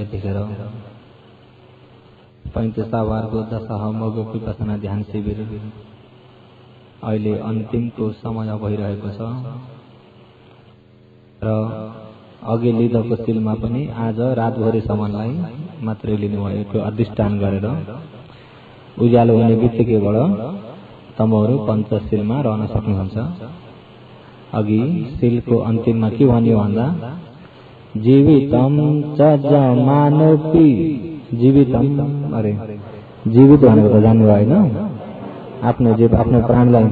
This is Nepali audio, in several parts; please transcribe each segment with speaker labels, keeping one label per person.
Speaker 1: यतिखेर 35 वारको दशहमको विपसना ध्यान शिविर अहिले अन्तिमको समय भइरहेको छ र अघि लिँदाको सिलमा पनि आज रातभरिसम्मलाई मात्रै लिनुभयो। त्यो अधिष्ठान गरेर उज्यालो हुने बित्तिकैबाट तमहरू पञ्चशीलमा रहन सक्नुहुन्छ। अघि शिलको अन्तिममा के भन्यो भन्दा जीवितम च जमानोपि जीवितम अरे जीवित भनेको त जान्नुभयो होइन, आफ्नो जीव आफ्नो प्राणलाई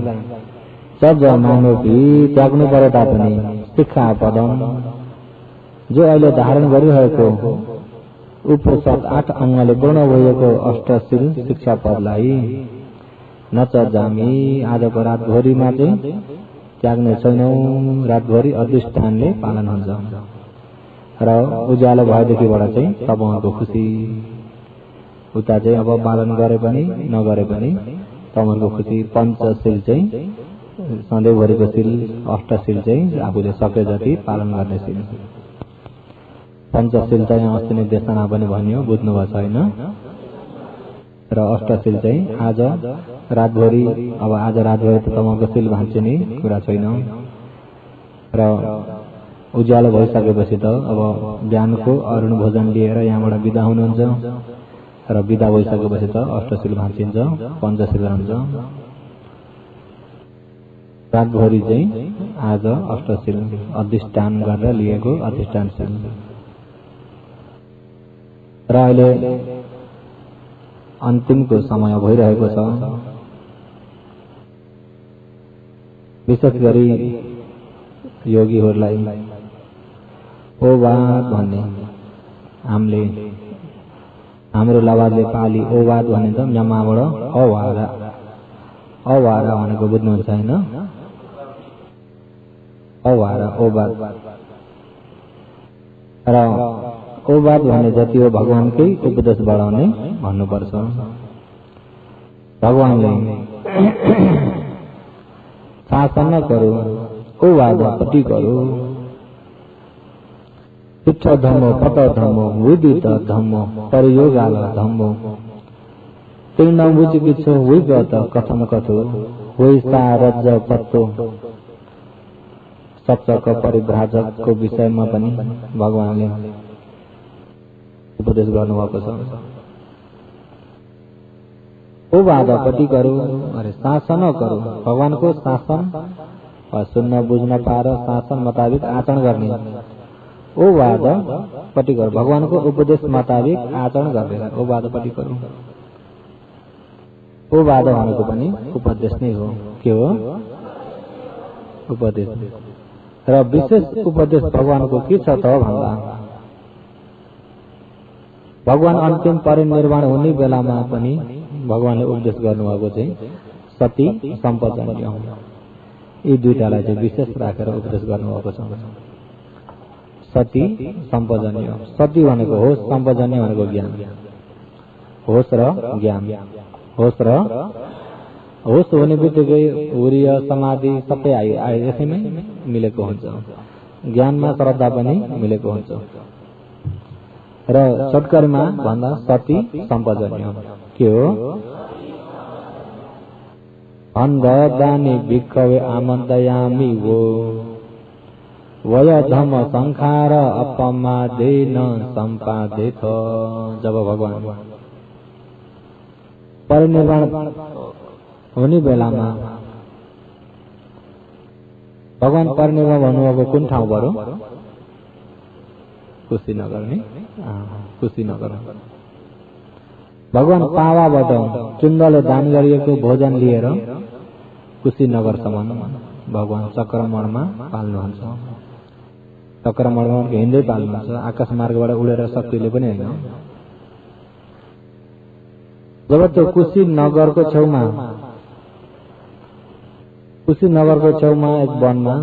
Speaker 1: च जमानोपि त्याग्नु परे तापनि शिक्षा पदम जो अहिले धारण गरिरहेको उपनिषद 8 अङ्गले पूर्ण भएको अष्टशील शिक्षा पदलाई नचजामी आजको रातभरिमा चाहिँ त्याग्ने छैनौँ। रातभरि अधिष्ठानले पालन हुन्छ र उज्यालो भएदेखिबाट चाहिँ तपाईँहरूको खुसी उता चाहिँ अब पालन गरे पनि नगरे पनि तपाईँहरूको खुसी। पञ्चशील चाहिँ सधैँभरिको शील, अष्टशील चाहिँ आफूले सके जति पालन गर्ने शील। पञ्चशील चाहिँ अस्ति नै देशना पनि भन्यो, बुझ्नुभएको छैन। र अष्टशील चाहिँ आज रातभरि, अब आज रातभरि त तपाईँको शील भाँच्ने कुरा छैन र उज्यालो भइसकेपछि त अब बिहानको अरुण भोजन लिएर यहाँबाट बिदा हुनुहुन्छ र बिदा भइसकेपछि त अष्टशील भाँचिन्छ, पञ्चशील रहन्छ। रातभरि चाहिँ आज अष्टशील अधिष्ठान गरेर लिएको अधिष्ठानशील र अहिले अन्तिमको समय भइरहेको छ। विशेष गरी योगीहरूलाई ओवाद भन्ने हामीले हाम्रो लवाजले पाली ओवाद भने त यमाबाट अवारा अवारा भनेको बुझ्नुहुन्छ होइन, अवारा ओवाद र ओवाद भने जति हो भगवानकै उपदेश बढाउने भन्नुपर्छ। भगवानले शासन करो ओवादपट्टि करो शिक्ष धम्मो पट धम्मो विदित धम्मो परियोगाल धम्मो तीर्ण बुझिकिच्छो विगत कथम कथो वैसा रज पत्तो सप्तक परिभ्राजकको विषयमा पनि भगवानले उपदेश गर्नुभएको छ। ओवादपट्टि गरौँ अरे शासन गरौँ, भगवानको शासन सुन्न बुझ्न पाएर शासन मुताबिक आचरण गर्ने। ओवादपट्टि गरौँ, भगवानको उपदेश मुताबिक आचरण गरेर ओवादपट्टि गरौँ। ओवाद भनेको पनि उपदेश नै हो। के हो? उपदेश। र विशेष उपदेश भगवानको के छ त भन्दा भगवान अन्तिम परिनिर्वाण हुने बेलामा पनि भगवानले उपदेश गर्नुभएको चाहिँ सती सम्पजन्य, यी दुईटालाई चाहिँ विशेष राखेर उपदेश गर्नुभएको छ। सती सम्पजन्य, सती भनेको होस, सम्पजन्य भनेको ज्ञान। होस र ज्ञान, होस र होस हुने बित्तिकै वीर्य समाधि सबै आए यसैमै मिलेको हुन्छ। ज्ञानमा श्रद्धा पनि मिलेको हुन्छ र छोटकरीमा भन्दा सती सम्पजन्य के हो? अन्धदानी भिक्खवे आमन्तयामि वो वय धम संखार अपमादेन सम्पादेथ। जब भगवान परिनिर्वाण हुने बेलामा भगवान परिनिर्वाण भन्नुभएको कुन ठाउँबाट? कुशीनगर नि, कुशीनगर। भगवान पावाबाट चुन्दले दान गरिएको भोजन लिएर कुशीनगरसम्म भगवान चक्रमणमा पाल्नुहुन्छ। चक्रमणमा हिँड्दै पाल्नुहुन्छ, आकाश मार्गबाट उडेर शक्तिले पनि होइन। जब त्यो कुशीनगरको छेउमा एक वनमा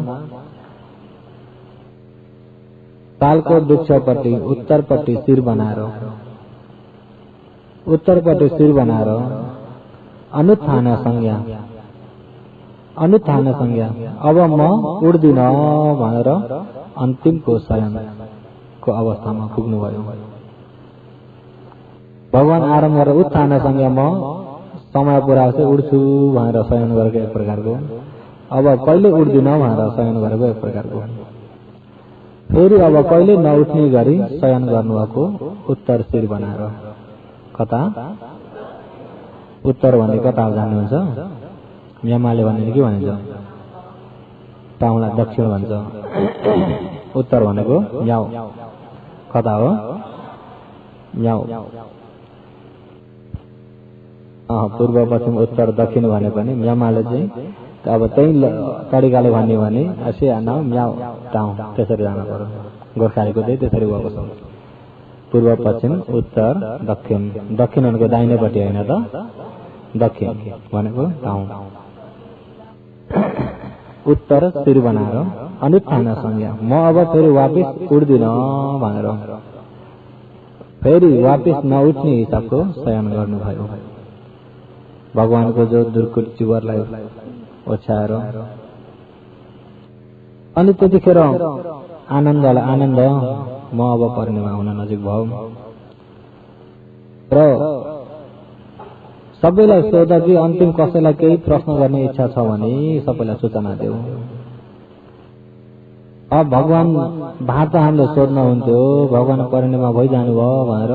Speaker 1: तालको वृक्षपट्टि उत्तरपट्टि शिर बनाएर अनुत्थान संज्ञा अब म उड्दिन भनेर अन्तिमको शयनको अवस्थामा पुग्नुभयो। भगवान आराम गरेर उत्थानसँगै म समय पुऱ्याउँछु उड्छु भनेर शयन गरेको एक प्रकारको, अब कहिले उड्दिनँ भनेर शयन गरेको एक प्रकारको, फेरि अब कहिले नउठ्ने गरी शयन गर्नुभएको उत्तर शिर बनाएर। कता उत्तर भन्ने कता जान्नुहुन्छ? म्यामाले भन्ने के भनिन्छ? टाउलाई दक्षिण भन्छ। उत्तर भनेको म्याउ, कता हो? म्याउ। पूर्व पश्चिम उत्तर दक्षिण भने पनि म्यामाले चाहिँ अब त्यही तरिकाले भन्ने भने असे नाउ म्याउ टाउ त्यसरी जानु पर्यो। गोर्खालीको चाहिँ त्यसरी भएको छ, पूर्व पश्चिम उत्तर दक्षिण। दक्षिण भनेको दाहिनेपट्टि होइन त, दक्षिण भनेको टाउ। उत्तर शिर बनाएर अनि ठाना संज्ञा, म अब फेरि वापिस उड्दिन भनेर फेरि वापिस नउठ्ने हिसाबको शयन गर्नुभयो। भगवानको जो दुर्कुट चिवरलाई ओछ्याएर अनि त्यतिखेर आनन्दलाई आनन्द, म अब परिणिमा हुन नजिक भयो र सबैलाई सोध कि अन्तिम कसैलाई केही प्रश्न गर्ने इच्छा छ भने सबैलाई सूचना देऊ। अब भगवान भात हामीले सोध्नुहुन्थ्यो, भगवान परिणिमा भइजानु भयो भनेर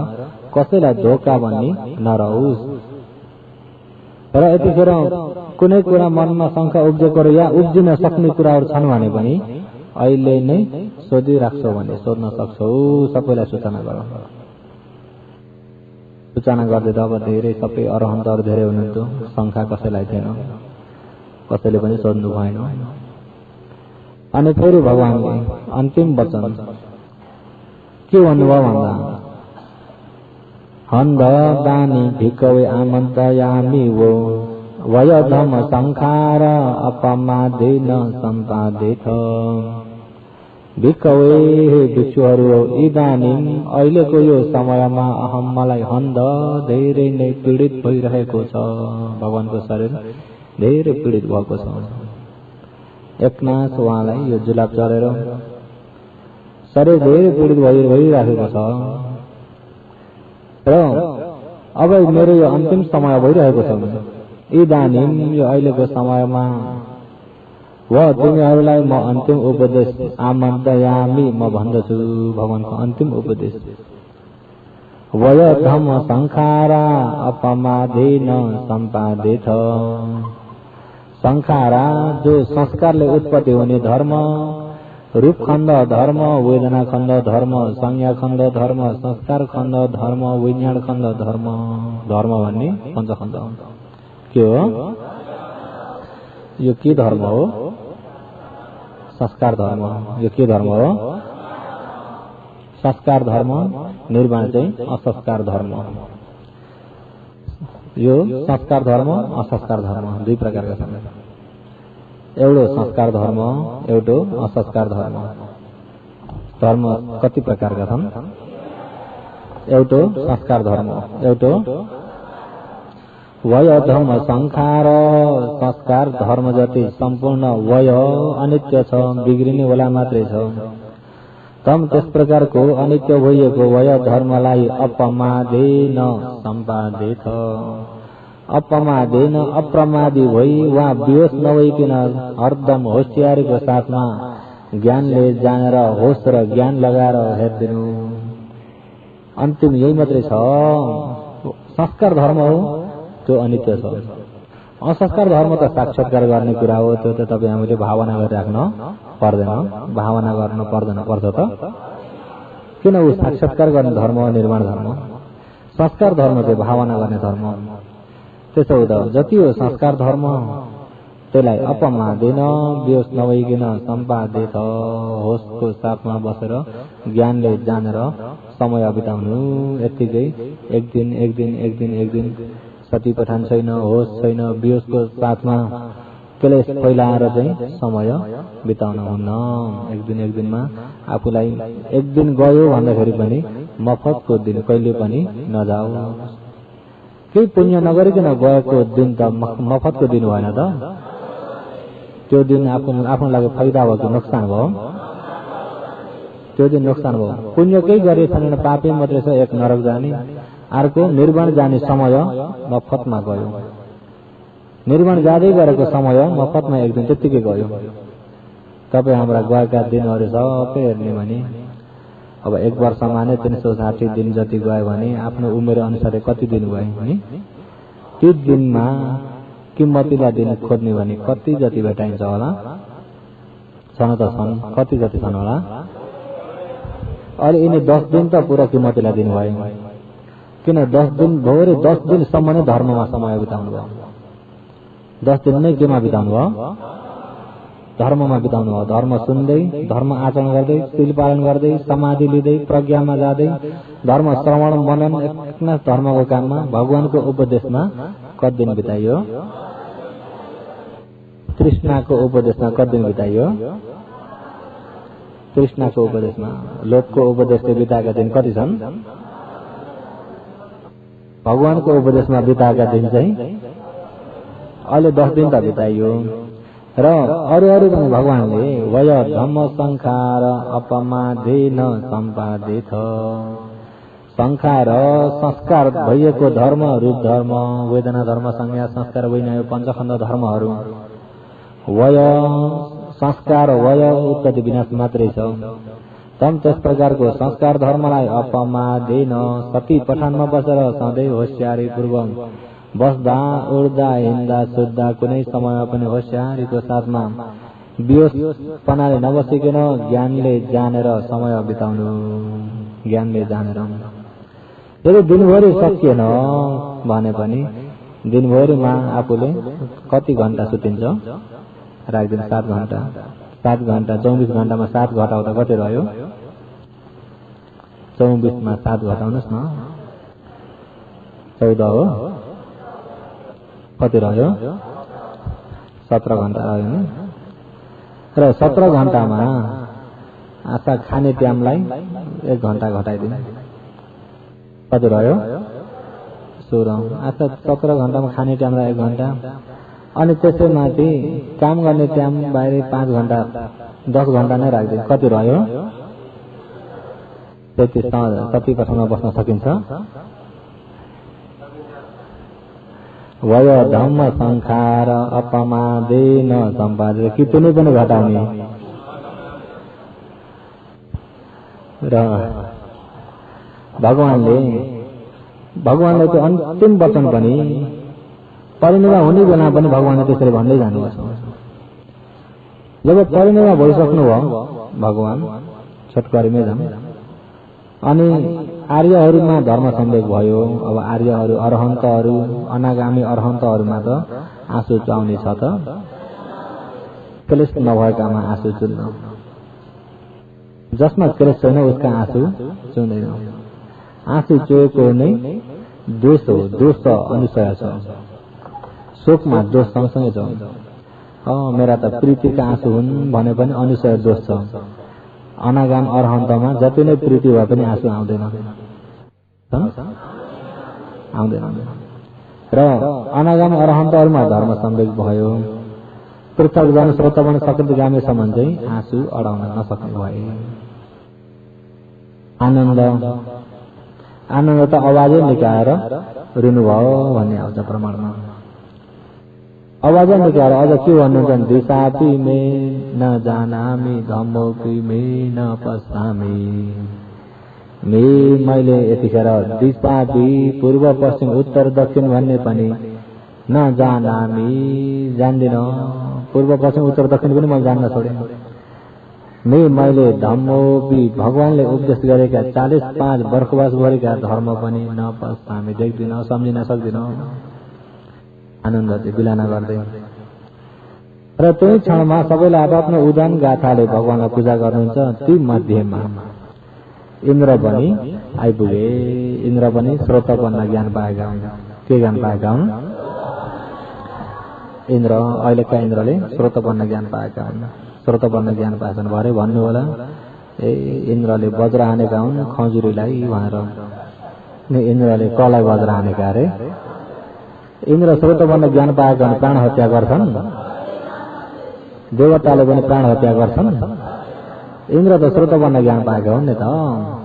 Speaker 1: कसैलाई धोका भन्ने नरहोस् र यतिखेर कुनै कुरा मनमा शङ्का उब्जेको या उब्जिन सक्ने कुराहरू छन् भने पनि अहिले नै सोधिराख्छौ भने सोध्न सक्छौ, सबैलाई सूचना गर। सूचना गर्दै त अब धेरै सबै अरहन्तहरू धेरै हुनुहुन्थ्यो, शङ्का कसैलाई थिएन, कसैले पनि सोध्नु भएन। अनि फेरि भगवानले अन्तिम वचन के भन्नुभयो भन्दा, हन्द दानी भिकवे आमन्तयामि वो वयधम संखार अपमादेन सम्पादित। भिकवे भिक्षुहरू इदानीम अहिलेको यो समयमा अहम मलाई हन्द धेरै नै पीडित भइरहेको छ। भगवानको शरीर धेरै पीडित भएको छ। एकनाथ उहाँलाई यो जुलाब चढेर शरीर धेरै पीडित भइराखेको छ र अब मेरो यो अन्तिम समय भइरहेको छ। इदानीम यो अहिलेको समयमा व तिमीहरूलाई म अन्तिम उपदेश आमन्तयामि, म भन्दछु भगवानको अन्तिम उपदेश। वय धम संखारा अपमादेन सम्पादित। संखारा जो संस्कारले उत्पत्ति हुने धर्म, रूपखण्ड धर्म, वेदना खण्ड धर्म, संज्ञा खण्ड धर्म, संस्कार खण्ड धर्म, विज्ञान खण्ड धर्म। धर्म भन्ने पञ्चखण्ड के हो? यो के धर्म हो? संस्कार धर्म। यो के धर्म हो? संस्कार धर्म। निर्वाण चाहिँ असंस्कार धर्म। यो संस्कार धर्म असंस्कार धर्म दुई प्रकारका छन्। एउटो संस्कार धर्म, एउटो असंस्कार धर्म। धर्म कति प्रकारका छन्? एउटो संस्कार धर्म, एउटो वय धर्म संखार। संस्कार धर्म जति सम्पूर्ण वय अनित्य छ, बिग्रिने वाला मात्रै छ। तम त्यस प्रकारको अनित्य भइएको वय धर्मलाई अपमादेन सम्पादित। अपमादेन अप्रमादी भई वा बेहोस नभइकन हरदम होशियारीको साथमा ज्ञानले जानेर होस र ज्ञान लगाएर हेरिदिनु। अन्तिम यही मात्रै छ। संस्कार धर्म हो त्यो अनित्य छ। असंस्कार धर्म त साक्षात्कार गर्ने कुरा हो, त्यो त तपाईँ हामीले भावना गरिराख्न पर्दैन। भावना गर्न पर्दैन, पर्छ त किन? ऊ साक्षात्कार गर्ने धर्म हो, निर्माण धर्म। संस्कार धर्म चाहिँ भावना गर्ने धर्म। त्यसो हुँदा जति हो संस्कार धर्म त्यसलाई अपमादेन बेहोस नभइकन सम्पादित, होसको साथमा बसेर ज्ञानले जानेर समय बिताउनु। यत्तिकै एक दिन एक दिन एक दिन एक दिन सती पठान छैन, होस छैन, बेहोसको साथमा क्लेश फैलाएर चाहिँ समय बिताउन हुन्न। एक दिनमा आफूलाई एक दिन गयो भन्दाखेरि पनि मफतको दिन कहिले पनि नजाऊ। केही पुण्य नगरिकन गएको दिन त मफतको दिन भएन त? त्यो दिन आफ्नो लागि फाइदा भयो कि नोक्सान भयो? त्यो दिन नोक्सान भयो। पुण्य केही गरे छैन, पापी मात्रै छ, एक नरक जाने, अर्को निर्वाण जाने समय मफतमा गयो। निर्वाण जाँदै गरेको समय मफतमा एक दिन त्यत्तिकै गयो। तपाईँ हाम्रा गएका दिनहरू सबै हेर्ने भने अब 1 वर्षमा नै 360 दिन जति गयो भने आफ्नो उमेर अनुसार कति दिन गयो नि? त्यो दिनमा किम्मतीलाई दिन खोज्ने भने कति जति भेटाइन्छ होला? छन् त छन्, कति जति छन् होला? अहिले यिनी 10 दिन त पुरा किम्मतीलाई दिन भयो। किन 10 दिन भोरे 10 दिनसम्म नै धर्ममा समय बिताउनु भयो। 10 दिन नै केमा बिताउनु भयो? धर्ममा बिताउनु भयो। धर्म सुन्दै, धर्म आचरण गर्दै, शील पालन गर्दै, समाधि लिँदै, प्रज्ञामा जाँदै, धर्म श्रवण मनन एकना धर्मको काममा, भगवानको उपदेशमा कति दिन बिताइयो? तृष्णाको उपदेशमा कति दिन बिताइयो? तृष्णाको उपदेशमा। लोभको उपदेशले बिताएका दिन कति छन्? भगवानको उपदेशमा बिताएका दिन चाहिँ अहिले 10 दिन त बिताइयो। र अरू पनि भगवानले वय धम्म संखार अपमादेन सम्पादित, संखार संस्कार भइएको धर्म, रूप धर्म, वेदना धर्म, संज्ञा संस्कार वैना पञ्चखण्ड धर्महरू वय संस्कार वय उत्पत्ति विनाश मात्रै छ। तम त्यस प्रकारको संस्कार धर्मलाई अपमादेन सती पठानमा बसेर सधैँ होशियारी पूर्वक बस्दा उड्दा हिँड्दा सुत्दा कुनै समयमा पनि होशियारीको साथमा बेहोसपनाले नबसिकन ज्ञानले जानेर समय बिताउनु। ज्ञानले जानेर यदि दिनभरि सकिएन भने पनि दिनभरिमा आफूले कति घण्टा सुतिन्छ? राखिदिनु 7 घण्टा। 7 घण्टा 24 घण्टामा 7 घटाउँदा कति रह्यो? 24 मा 7 घटाउनुहोस् न, 14 हो। कति रह्यो? 17 घण्टा रह्यो नि। र 17 घण्टामा आशा खाने टाइमलाई 1 घण्टा घटाइदिनु, कति रह्यो? 16। आशा 17 घण्टामा खाने टाइमलाई 1 घण्टा, अनि त्यसै माथि काम गर्ने टाइम बाहिर 5 घण्टा, 10 घण्टा नै राख्दिनु, कति रह्यो? 33। कति पठनमा बस्न सकिन्छ? वय धम्म संखार अपमादेन सम्पादित, कितनी पनि घटाउने। र भगवानले त्यो अन्तिम वचन पनि परिनिर्वाण हुने बेला पनि भगवानले त्यसरी भन्दै जानुभएको छ। जब परिनिर्वाण भइसक्नु भयो भगवान छोटकरीमै जाम, अनि आर्यहरूमा धर्म सम्वेक भयो। अब आर्यहरू अरहन्तहरू अनागामी अरहन्तहरूमा त आँसु चुहाउने छ त, क्लेश नभएकामा आँसु चुल्न, जसमा क्लेश छैन उसका आँसु चुँदैन। आँसु चुहेको नै दोष हो, दोष अनुसय छ। शोकमा दोष सँगसँगै छ। मेरा त प्रीतिका आँसु हुन् भने पनि अनुसय दोष छ। अनागाम अरहन्तमा जति नै प्रीति भए पनि आँसु आउँदैन, आउँदैन। र अनागाम अरहन्तहरूमा धर्म सम्वेक भयो। पृथक जन श्रोत बन सकृतगामीसम्म चाहिँ आँसु अडाउन नसक्ने भए। आनन्द त आवाजै निकाएर रुनुभयो भन्ने आउँछ प्रमाणमा। आवाजै निकाएर अझ के भन्नुहुन्छ? दिशापि मे न जानामि धम्मोपि मे न पश्यामि। मैले यतिखेर दिशापि पूर्व पश्चिम उत्तर दक्षिण भन्ने पनि न जानामि, जान्दिन। पूर्व पश्चिम उत्तर दक्षिण पनि मैले जान्न छोडेँ। मैले धम्मोपि भगवानले उपदेश गरेका 45 वर्षवासभरिका धर्म पनि न पश्यामि, देख्दिन, सम्झिन सक्दिन। आनन्द चाहिँ बिलाना गर्दै र त्यही क्षणमा सबैलाई आफ्नो उदान गाथाले भगवानलाई पूजा गर्नुहुन्छ। ती मध्येमा इन्द्र पनि आइपुगे। इन्द्र पनि श्रोत बन्न ज्ञान पाएका हुन्। के ज्ञान पाएका हुन्? इन्द्र अहिलेका इन्द्रले श्रोत बन्न ज्ञान पाएका हुन्। श्रोत बन्न ज्ञान पाएछन् भरे भन्नु होला। इन्द्रले वज्र हानेका हुन् खजुरीलाई भनेर, इन्द्रले कलाई वज्र हानेका अरे। इन्द्र श्रोत बन्न ज्ञान पाएका हुन्, प्राण हत्या गर्छन्। देवताले पनि प्राण हत्या गर्छन्। इन्द्र त श्रोतपन्न ज्ञान पाएका हुन् नि त।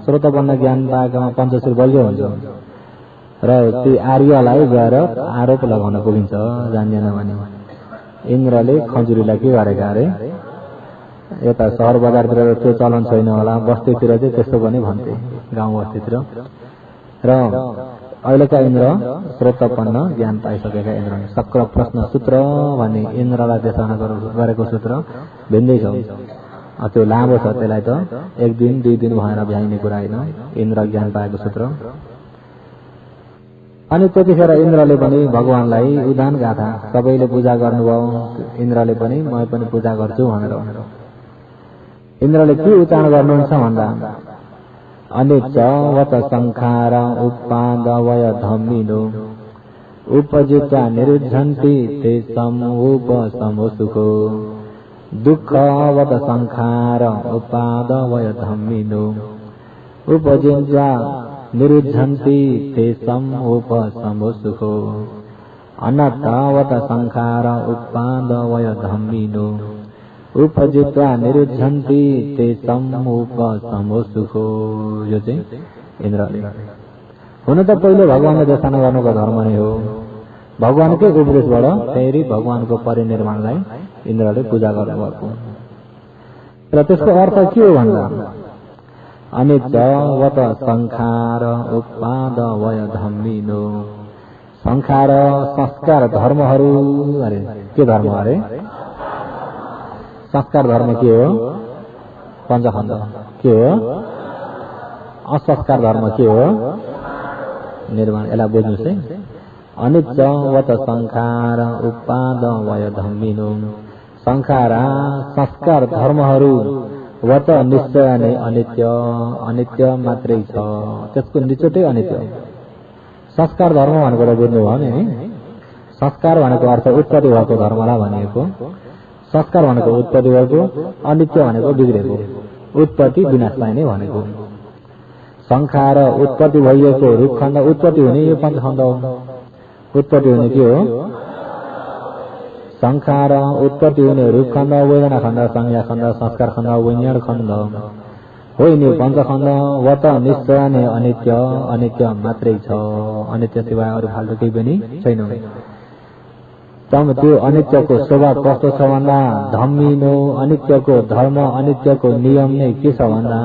Speaker 1: श्रोतपन्न ज्ञान पाएकामा पञ्चशील बलियो हुन्छ र ती आर्यलाई गएर आरोप लगाउन पुगिन्छ जान्दैन भने। इन्द्रले खजुरीलाई के गरेका अरे, यता सहर बजारतिर त्यो चलन छैन होला, बस्तीतिर चाहिँ त्यस्तो पनि भन्थे, गाउँ बस्तीतिर। र अहिलेका इन्द्र श्रोतपन्न ज्ञान पाइसकेका इन्द्र शक्र प्रश्न सूत्र भन्ने इन्द्रलाई देखाउन गरेको सूत्र भिन्दै छ। त्यो लामो छ, त्यसलाई त 1 दिन 2 दिन भएर भ्याइने कुरा होइन, इन्द्र ज्ञान पाएको सूत्र। अनि त्यतिखेर इन्द्रले पनि भगवानलाई उदान गाथा सबैले पूजा गर्नुभयो, इन्द्रले पनि म पनि पूजा गर्छु भनेर इन्द्रले के उच्चारण गर्नुहुन्छ भन्दा अनिच्चवत संखार उपादवय धम्मिनो उपजित्वा निरुद्धन्ति तेषां उपशमो सुखो दुःखवत संखार उपादवय धम्मिनो उपजित्वा निरुद्धन्ति तेषां उपशमो सुखो अनर्थवत संखार उपादवय धम्मिनो उपजित्वा निरुद्धन्ति तेषां उपशमो सुखो। यो चाहिँ इन्द्रले हुन त पहिले भगवानले देखाउन गर्नुको धर्म नै हो। भगवानकै उपदेशबाट फेरि भगवानको परिनिर्माणलाई इन्द्रले पूजा गर्नुभएको र त्यसको अर्थ के हो भन्दा अनिच्चवत संखार उपादवय धम्मिनो। संखार संस्कार धर्महरू अरे के धर्म अरे, संस्कार धर्म के हो, पञ्चखण्ड के हो, असंस्कार धर्म के हो, निर्माण। यसलाई बुझ्नुहोस् है। अनिच्चवत संखार उपादवय धम्मिनो। संखार संस्कार धर्महरू वत निश्चय नै अनित्य, अनित्य मात्रै छ, त्यसको निचोटै अनित्य। संस्कार धर्म भनेको त बुझ्नुभयो नि। संस्कार भनेको अर्थ उत्पत्ति भएको धर्मलाई भनिएको। संस्कार भनेको उत्पत्ति भएको, अनित्य भनेको बिग्रेको, उत्पत्ति विनाशलाई नै भनेको। संखार उत्पत्ति भइएको रूपखण्ड, उत्पत्ति हुने यो पञ्चखण्ड हो। उत्पत्ति हुने के हो, संखार उत्पत्ति हुने रूपखण्ड, वेदना खण्ड, संज्ञा खण्ड, संस्कार खण्ड, विज्ञान खण्ड होइन पञ्चखण्ड। वत निश्चय नै अनित्य, अनित्य मात्रै छ, अनित्य सिवाय अरू फाल्टो केही पनि छैन। त्यो अनित्यको स्वभाव कस्तो छ भन्दा धम्मिनो। अनित्यको धर्म, अनित्यको नियम नै के छ भन्दा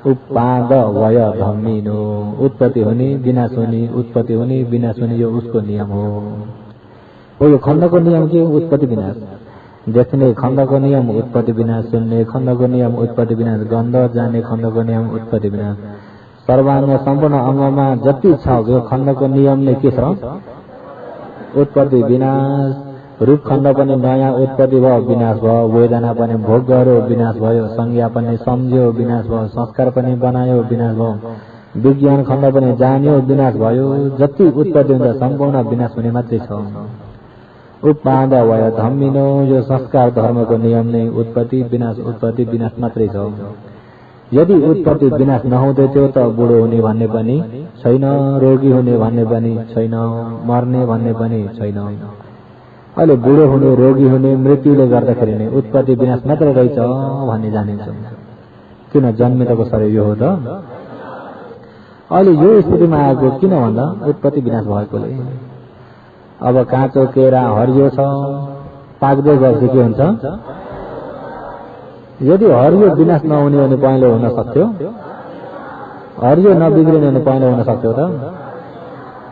Speaker 1: उपादवय धम्मिनो। उत्पत्ति हुने विनाश हुने, उत्पत्ति हुने विनाश हुने, यो उसको नियम हो। यो खण्डको नियम के हो, उत्पत्ति विनाश। देख्ने खण्डको नियम उत्पत्ति विनाश, सुन्ने खण्डको नियम उत्पत्ति विनाश, गन्ध जाने खण्डको नियम उत्पत्ति विनाश। सर्वाङ्ग सम्पूर्ण अङ्गमा जति छ यो खण्डको नियम नै के छ, उत्पत्ति विनाश। रूप खण्ड पनि नयाँ उत्पत्ति भयो, विनाश भयो। वेदना पनि भोग गर्यो, विनाश भयो। संज्ञा पनि सम्झ्यो, विनाश भयो। संस्कार पनि बनायो, विनाश भयो। विज्ञान खण्ड पनि जान्यो, विनाश भयो। जति उत्पत्ति हुन्छ सम्पूर्ण विनाश हुने मात्रै छ। उपादवय धम्मिनो। यो संस्कार धर्मको नियम नै उत्पत्ति विनाश, उत्पत्ति विनाश मात्रै छ। यदि उत्पत्ति विनाश नहुँदै थियो त बुढो हुने भन्ने पनि छैन, रोगी हुने भन्ने पनि छैन, मर्ने भन्ने पनि छैन। अहिले बुढो हुने, रोगी हुने, मृत्युले गर्दाखेरि नै उत्पत्ति विनाश मात्र रहेछ भन्ने जानिन्छ। किन जन्मिएको शरीर यो हो त। अहिले यो स्थितिमा आएको किन भन्दा उत्पत्ति विनाश भएकोले। अब काँचो केरा हरियो छ, पाक्दै गएपछि के हुन्छ, यदि हरियो विनाश नहुने भने पहेँलो हुन सक्थ्यो, हरियो नबिग्रिने भने पहेँलो हुन सक्थ्यो त।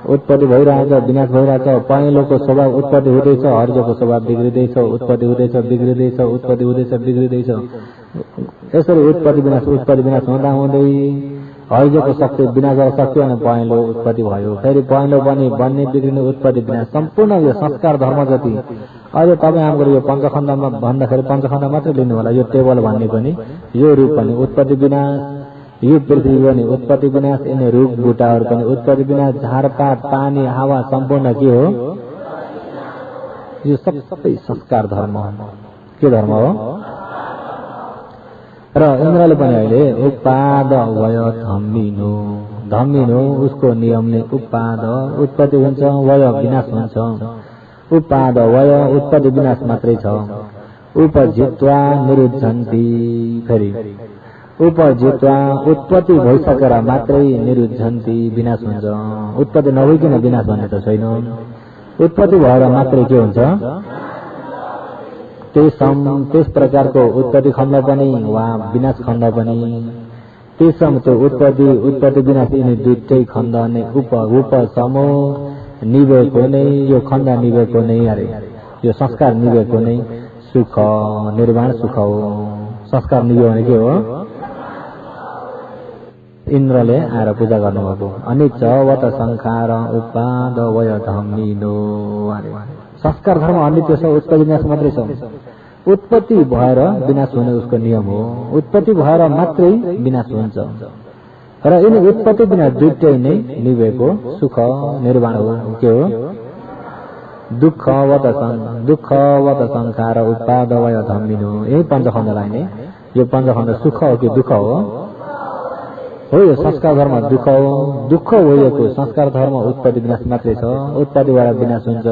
Speaker 1: उत्पत्ति भइरहेछ, विनाश भइरहेछ। पहेँलोको स्वभाव उत्पत्ति हुँदैछ, हरियोको स्वभाव बिग्रिँदैछ, उत्पत्ति हुँदैछ, बिग्रिँदैछ, उत्पत्ति हुँदैछ, बिग्रिँदैछ। यसरी उत्पत्ति विनाश हुँदा हुँदै हरियोको शक्ति विनाश गर्न सक्यो भने पहेँलो उत्पत्ति भयो। फेरि पहेँलो पनि बन्ने, बिग्रिने, उत्पत्ति विनाश सम्पूर्ण यो संस्कार धर्म जति। अहिले तपाईँ हाम्रो यो पञ्चखण्डमा भन्दाखेरि पञ्चखण्ड मात्रै लिनु होला। यो टेबल भन्ने पनि, यो रूप पनि उत्पत्ति विनाश, यो पृथ्वी पनि उत्पत्ति विनाश, यिनी रुख बुटाहरू पनि उत्पत्ति विनाश, झारपात, पानी, हावा सम्पूर्ण के हो, यो सबै संस्कार धर्म हो। के धर्म हो र इन्द्रले पनि अहिले उपादवय धम्मिनो। धम्मिनो उसको नियम नै उपाद, उत्पत्ति हुन्छ, वय विनाश हुन्छ। उपादवय उत्पत्ति विनाश मात्रै छ। उपजित्वा निरुद्धन्ति। फेरि उपजित्वा उत्पत्ति भइसकेर मात्रै निरुद्धन्ति विनाश हुन्छ। उत्पत्ति नभइकन विनाश भन्ने त छैन। उत्पत्ति भएर मात्रै के हुन्छ? त्यस प्रकारको उत्पत्ति खण्ड पनि वा विनाश खण्ड पनि त्यसम त्यो उत्पत्ति विनाश यिनी दुईटै खण्ड नै उपसमो निभेको नै यो खण्ड निभेको नै अरे यो संस्कार निभेको नै सुख निर्वाण सुख हो। संस्कार निभ्यो भने के हो? इन्द्रले आएर पूजा गर्नुभएको अनिच वत संखार उपाद वय धमिनो अरे संस्कार धर्म अनित्य छ, उत्पत्ति विनाश मात्रै छ। उत्पत्ति भएर विनाश हुने उसको नियम हो। उत्पत्ति भएर मात्रै विनाश हुन्छ र यिनी उत्पत्ति विनाश दुईटै नै निभेको सुख निर्वाण हो। के हो? दुःखवत संखार उपाद वय धमिनो। यही पञ्चखण्डलाई नै यो पञ्चखण्ड सुख हो कि दुःख हो? हो यो संस्कार धर्म दुःख हो। दुःख होएको संस्कार धर्म उत्पत्ति विनाश मात्रै छ। उत्पत्ति भएर विनाश हुन्छ।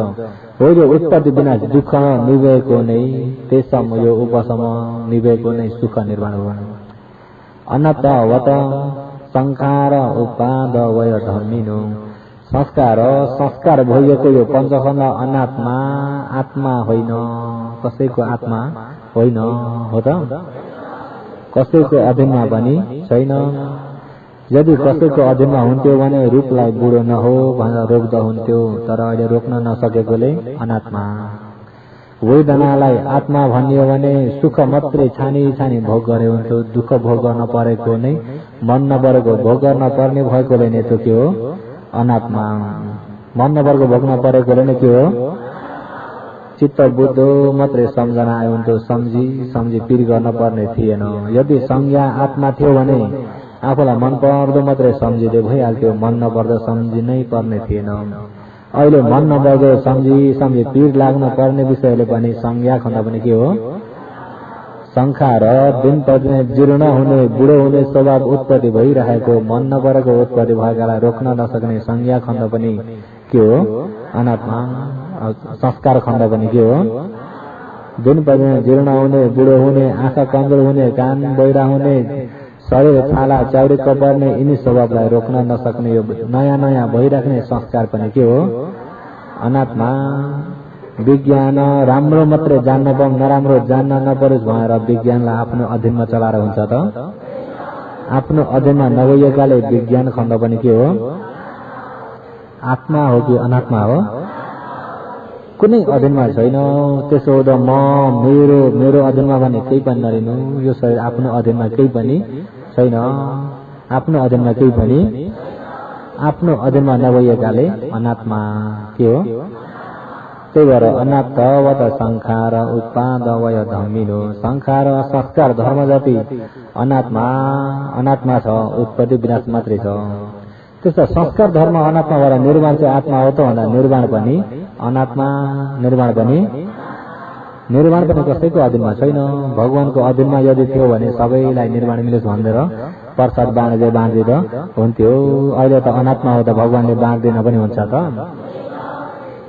Speaker 1: हो यो उत्पत्ति विनाश दुःख निभेको नै त्यसम यो उपसम निभेको नै सुख निर्वाण हो। अनतवत संखार उपाद वय धमिनो। संस्कार भइएको यो पञ्चखण्ड अनात्मा आत्मा होइन। कसैको आत्मा होइन हो त? कसैको अधीनमा पनि छैन। यदि कसैको अधीनमा हुन्थ्यो भने रूपलाई बुढो नहो भनेर रोक्दा हुन्थ्यो, तर अहिले रोक्न नसकेकोले अनात्मा। वेदनालाई आत्मा भनियो भने सुख मात्रै छानी भोग गरे हुन्थ्यो। दुःख भोग गर्न परेको नै मन नपरेको भोग गर्न पर्ने भएकोले नै त के हो? अनात्मा। मन नपरेको भोग्न परेकोले नै के हो? चित्त बुद्ध मात्रै सम्झना आयो हुन्थ्यो। सम्झी पीर गर्न पर्ने थिएन। यदि संज्ञा आत्मा थियो भने आफूलाई मन पर्दो मात्रै सम्झिँदै भइहाल्थ्यो। मन नपर्दो सम्झिनै पर्ने थिएन। अहिले मन नपर्दो सम्झी पीर लाग्न पर्ने विषयले पनि संज्ञा खण्ड पनि के हो? संखार दिन प्रतिदिन जीर्ण हुने बुढो हुने स्वभाव उत्पत्ति भइरहेको मन नपरेको उत्पत्ति भएकालाई रोक्न नसक्ने संज्ञा खण्ड पनि के हो? अनात्मा। संस्कार खण्ड पनि के हो? दिन प्रतिदिन जीर्ण हुने बुढो हुने आँखा कमजोर हुने कान बहिरा हुने शरीर छाला चाउरिक पर्ने यिनी स्वभावलाई रोक्न नसक्ने यो नयाँ भइराख्ने संस्कार पनि के हो? अनात्मा। विज्ञान राम्रो मात्रै जान्न पाऊँ नराम्रो जान्न नपरोस् भनेर विज्ञानलाई आफ्नो अधीनमा चलाएर हुन्छ त? आफ्नो अधीनमा नगइएकाले विज्ञान खण्ड पनि के हो? आत्मा हो कि अनात्मा हो? कुनै अधीनमा छैन। त्यसो हुँदा म मेरो अधीनमा भने केही पनि नलिनु। यो शरीर आफ्नो अधीनमा केही पनि छैन। आफ्नो अधीनमा केही पनि आफ्नो अधीनमा नभइएकाले अनात्मा के हो? त्यही भएर अनात्मवत संखार उत्पाद वय धमिनो। संस्कार धर्म जति अनात्मा छ, उत्पत्ति विनाश मात्रै छ। त्यस्तो संस्कार धर्म अनात्मा भएर निर्वाण चाहिँ आत्मा हो त भन्दा निर्वाण पनि अनात्मा। निर्वाण पनि कसैको अधीनमा छैन। भगवानको अधीनमा यदि थियो भने सबैलाई निर्वाण मिलोस् भनेर प्रसाद बाँडिदिँदा हुन्थ्यो। अहिले त अनात्मा हो त भगवानले बाँड्दिन पनि हुन्छ त?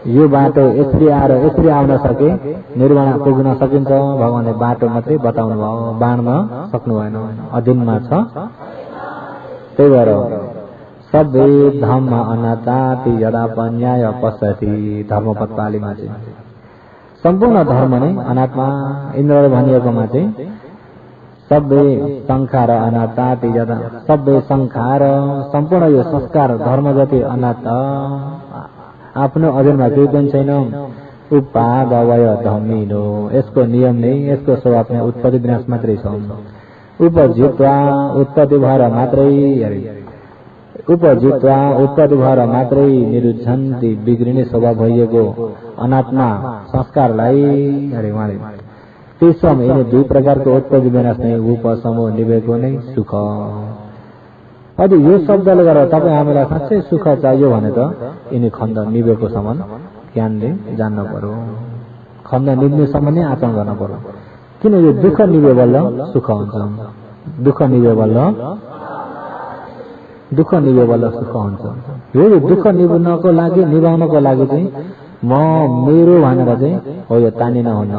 Speaker 1: यो बाटो यसरी आएर यसरी आउन सके निर्वाण पुग्न सकिन्छ। भगवानले बाटो मात्रै बताउनु भयो, बाँड्न सक्नु भएन। अधीनमा छ। त्यही भएर सबै धम्म अनाताति यदा पन्याय पश्यति। धर्मपद पालीमा चाहिँ सम्पूर्ण धर्म नै अनात्मा। इन्द्रले भनिएकोमा चाहिँ सबै संखार अनाताति यदा सबै संखार सम्पूर्ण यो संस्कार धर्म जति अनाथ आफ्नो अधीनमा केही पनि छैन। उपाद वय धमिनो। यसको नियम नै यसको स्वभाव नै उत्पत्ति विनाश मात्रै छ। उपजित्वा उत्पत्ति भएर मात्रै निरुद्धन्ति बिग्रिने स्वभाव भइएको अनात्मा संस्कारलाई उहाँले त्यसम यिनी दुई प्रकारको उत्पत्ति विनाश नै उपसमो निभेको नै सुख। यदि यो शब्दले गर्दा तपाईँ हामीलाई साँच्चै सुख चाहियो भने त यिनी खण्ड निभेको समान ज्ञानले जान्न पर्यो। खण्ड निभ्ने समान नै आचरण गर्न पर्यो। किन यो दुःख निभे बल्ल सुख हुन्छ। दुःख निभे बल्ल सुख हुन्छ। यो दुःख निभाउनको लागि चाहिँ मेरो भनेर चाहिँ हो यो तानिन हुन।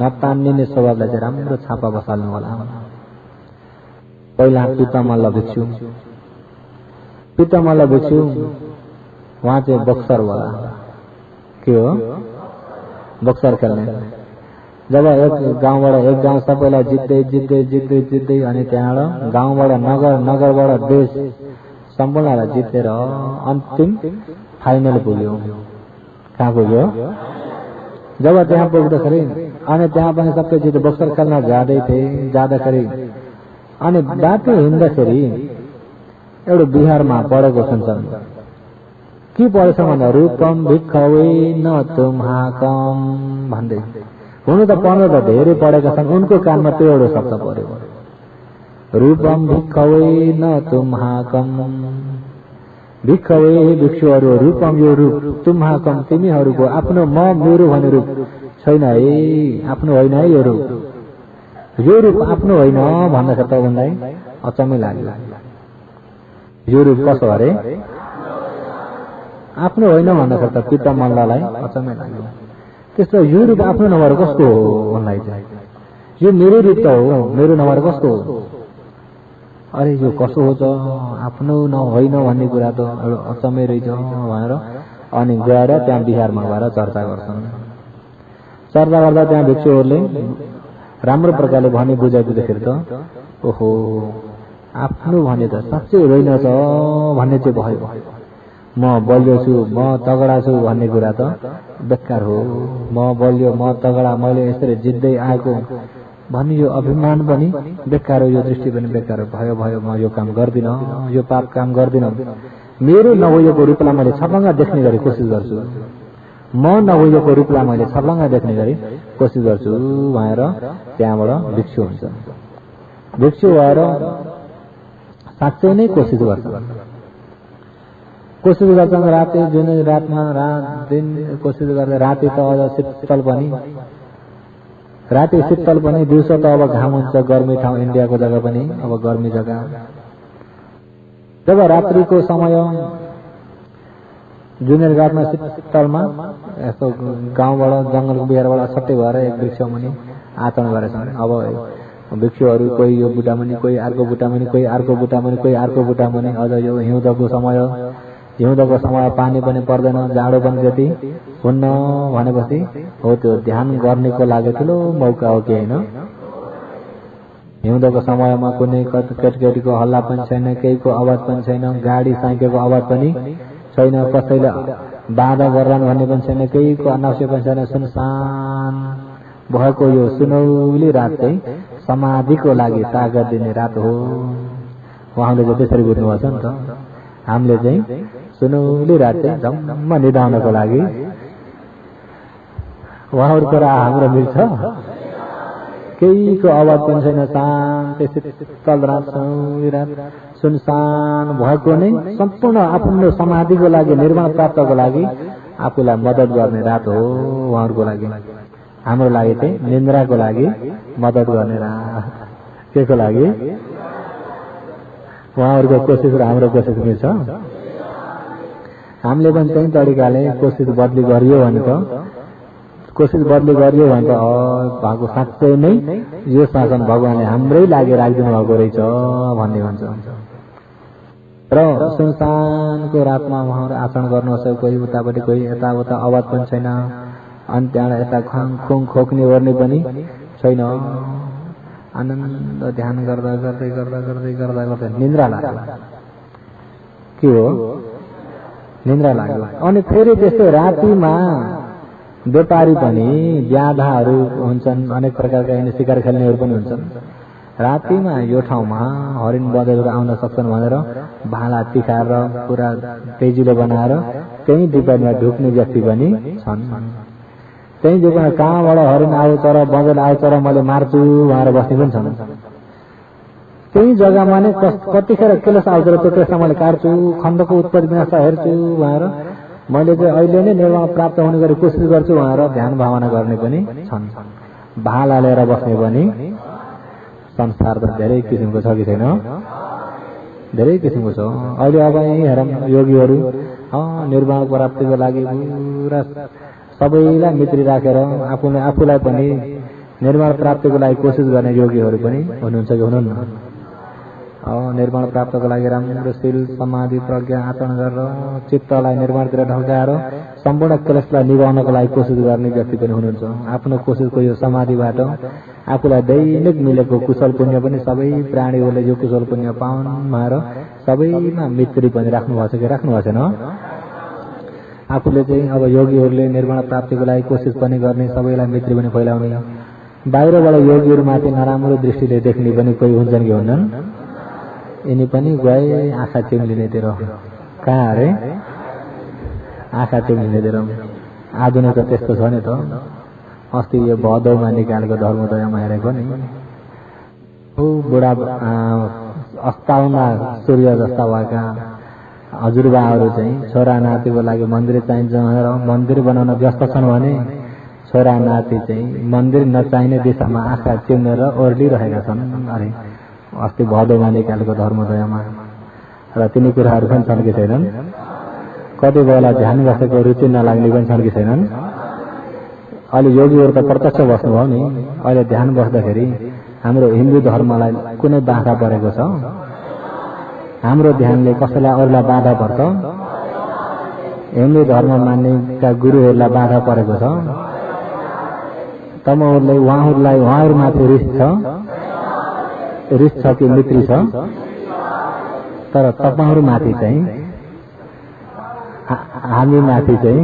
Speaker 1: नतानिने स्वभावलाई चाहिँ राम्रो छापा बसाल्नु होला। पहिला पितामल्ल भिक्षु उहाँ चाहिँ बक्सर वाला के हो बक्सर खेल्ने। जब एक गाउँ सबैलाई जित्दै अनि त्यहाँबाट गाउँबाट नगरबाट देश सम्पूर्णलाई जितेर अन्तिम फाइनल पुग्यो। कहाँ पुग्यो? जब त्यहाँ पुग्दाखेरि अनि त्यहाँ पनि सबै जिते बक्सर खेल्न जाँदाखेरि अनि बाटो हिँड्दाखेरि एउटा बिहारमा पढेको सुन्छन्। के पढेछ भन्दा रूपम भिक्खवे न तुम्हाकम भन्दै। हुनु त पढ्नु त धेरै पढेका छन्, उनको कानमा त्यो एउटा शब्द पर्यो, रूपम भिक्खवे न तुम्हाकम। भिक्खवे भिक्षुहरू, रूपम यो रूप, तुम्हाकम तिमीहरूको, आफ्नो म मेरो भन्ने रूप छैन है, आफ्नो होइन है यो रूप आफ्नो होइन भन्दाखेरि त उनलाई अचम्मै लाग्यो। यो रूप कसो अरे आफ्नो होइन भन्दाखेरि त पितामल्ललाई अचम्मै लाग्यो। त्यस्तो यो रूप आफ्नो नभएर कस्तो हो उनलाई चाहिँ, यो मेरो रूप त हो, मेरो नभएर कस्तो हो, अरे यो कसो हो त आफ्नो होइन भन्ने कुरा त अचम्मै रहेछ भनेर अनि गएर त्यहाँ बिहारमा गएर चर्चा गर्छन्। चर्चा गर्दा त्यहाँ भिक्षुहरूले राम्रो प्रकारले भनी बुझाइदिँदाखेरि त ओहो आफ्नो भने त साँच्चै रहेनछ भन्ने चाहिँ भयो। म बलियो छु, म तगडा छु भन्ने कुरा त बेकार हो। म बलियो, म तगडा, मैले यसरी जित्दै आएको भन्ने यो अभिमान पनि बेकार हो, यो दृष्टि पनि बेकार भयो। म यो काम गर्दिनँ, यो पाप काम गर्दिनँ। मेरो नभएको रूपलाई मैले छर्लङ्ग देख्ने गरी कोसिस गर्छु, म नभएको रूपलाई मैले छर्लङ्ग देख्ने गरी कोसिस गर्छु भनेर त्यहाँबाट भिक्षु हुन्छ। भिक्षु भएर साँच्चै नै कोसिस गर्छन्। राति जुन रातमा दिन कोसिस गर्दा राति त अझ शीतल पनि दिउँसो त अब घाम हुन्छ, गर्मी ठाउँ इन्डियाको जग्गा पनि अब गर्मी जग्गा। जब रात्रिको समय जुनियर घाटमा शीतलमा यस्तो गाउँबाट जङ्गलको बिहारबाट छट्टै भएर एक वृक्षमुनि आचरण गरेछन्। अब भिक्षुहरू कोही यो बुटामुनि, कोही अर्को बुटामुनि, कोही अर्को बुटामुनि। अझ यो हिउँदको समय पानी पनि पर्दैन, जाडो पनि त्यति हुन्न भनेपछि हो त्यो ध्यान गर्नेको लागि ठुलो मौका हो कि होइन। हिउँदको समयमा कुनै केटकेटीको हल्ला पनि छैन, केहीको आवाज पनि छैन, गाडी साइकलको आवाज पनि छैन, कसैले बाधा गर्लान् भन्ने पनि छैन, केहीको अनावश्यक पनि छैन। सुनसान भएको यो सुनौली रात चाहिँ समाधिको लागि तागत दिने रात हो। उहाँले चाहिँ त्यसरी बुझ्नुभएको छ नि त। हामीले चाहिँ सुनौली रात चाहिँ जम्म निधाउनको लागि, उहाँहरूको र हाम्रो मिल्छ? केहीको आवाज पनि छैन, शान्ति शीतल रात, सुनौली रात, सुनसान भएको नै सम्पूर्ण आफ्नो समाधिको लागि, निर्माण प्राप्तको लागि आफूलाई मद्दत गर्ने रात हो उहाँहरूको लागि। हाम्रो लागि चाहिँ निन्द्राको लागि मद्दत गर्ने रात। के को लागि? उहाँहरूको कोसिस र हाम्रो कोसिस मिल्छ? हामीले पनि त्यही तरिकाले कोसिस बदली गरियो भने त भएको साँच्चै नै यो शासन भगवानले हाम्रै लागि राखिदिनु भएको रहेछ भन्ने भन्छ। र सुनसानको रातमा उहाँहरू आचरण गर्नुहोस्, कोही उतापट्टि कोही यताउता आवाज पनि छैन, अनि त्यहाँबाट यता खुङ खोक्ने ओर्ने पनि छैन। आनन्द ध्यान गर्दा निन्द्रा लाग्यो। के हो? निन्द्रा लाग्यो। अनि फेरि त्यस्तो रातिमा व्यापारी पनि, ब्याधाहरू हुन्छन्, अनेक प्रकारका शिकार खेल्नेहरू पनि हुन्छन्। रातिमा यो ठाउँमा हरिण बँदेलहरू आउन सक्छन् भनेर भाला तिखाएर पुरा तेजिलो बनाएर त्यही डिपार्टमा ढुक्ने व्यक्ति पनि छन्। त्यही डिपार्टमा कहाँबाट हरिण आउँछ र बँदेल आउँछ र मैले मार्छु भनेर बस्ने पनि छन्। त्यही जग्गामा नै कतिखेर केलस आउँछ र त्यो केसमा मैले काट्छु, खण्डको उत्पत्ति विनाश हेर्छु भनेर मैले चाहिँ अहिले नै निर्माण प्राप्त हुने गरी कोसिस गर्छु भनेर ध्यान भावना गर्ने पनि छन्। भाला लिएर बस्ने पनि संसार त धेरै किसिमको छ कि छैन? धेरै किसिमको छ। अहिले अब यही हेरौँ, योगीहरू निर्वाण प्राप्तिको लागि पुरा सबैलाई मित्री राखेर आफूलाई पनि निर्वाण प्राप्तिको लागि कोसिस गर्ने योगीहरू पनि हुनुहुन्छ कि हुनुहुन्न? निर्माण प्राप्तको लागि राम्रो शील समाधि प्रज्ञा आचरण गरेर चित्तलाई निर्माणतिर ढल्काएर सम्पूर्ण क्लेशलाई निभाउनको लागि कोसिस गर्ने व्यक्ति पनि हुनुहुन्छ। आफ्नो कोसिसको यो समाधिबाट आफूलाई दैनिक मिलेको कुशल पुण्य पनि सबै प्राणीहरूले यो कुशल पुण्य पाउन भनेर सबैमा मित्री पनि राख्नुभएको छ कि राख्नु भएको छैन? आफूले चाहिँ अब योगीहरूले निर्माण प्राप्तिको लागि कोसिस पनि गर्ने, सबैलाई मित्री पनि फैलाउने, बाहिरबाट योगीहरूमाथि नराम्रो दृष्टिले देख्ने पनि कोही हुन्छन् कि हुन्छन्? यिनी पनि गए आँखा चिम्लिनेतिर। कहाँ अरे? आँखा चिम्लिनेतिर। आज नै त त्यस्तो छ नि त। अस्ति यो भदौमा निकालेको धर्मोदयमा हेरेको नि, बुढा अस्ताउमा सूर्य जस्ता भएका हजुरबाहरू चाहिँ छोरा नातिको लागि मन्दिर चाहिन्छ भनेर मन्दिर बनाउन व्यस्त छन् भने छोरा नाति चाहिँ मन्दिर नचाहिने दिशामा आँखा चिम्लेर ओर्लिरहेका छन् अरे अस्ति भदौमा निकालेको धर्मोदयमा। र तिनी कुराहरू पनि छन् कि छैनन्? कति बेला ध्यान बसेको रुचि नलाग्ने पनि छन् कि छैनन्? अहिले योगीहरू त प्रत्यक्ष बस्नुभयो नि। अहिले ध्यान बस्दाखेरि हाम्रो हिन्दू धर्मलाई कुनै बाधा परेको छ? हाम्रो ध्यानले कसैलाई अरूलाई बाधा पर्छ? हिन्दू धर्म मान्नेका गुरुहरूलाई बाधा परेको छ? तपाईँहरूले उहाँहरूमाथि रिस छ कि मित्री छ? तर तपाईँहरूमाथि चाहिँ हामी माथि चाहिँ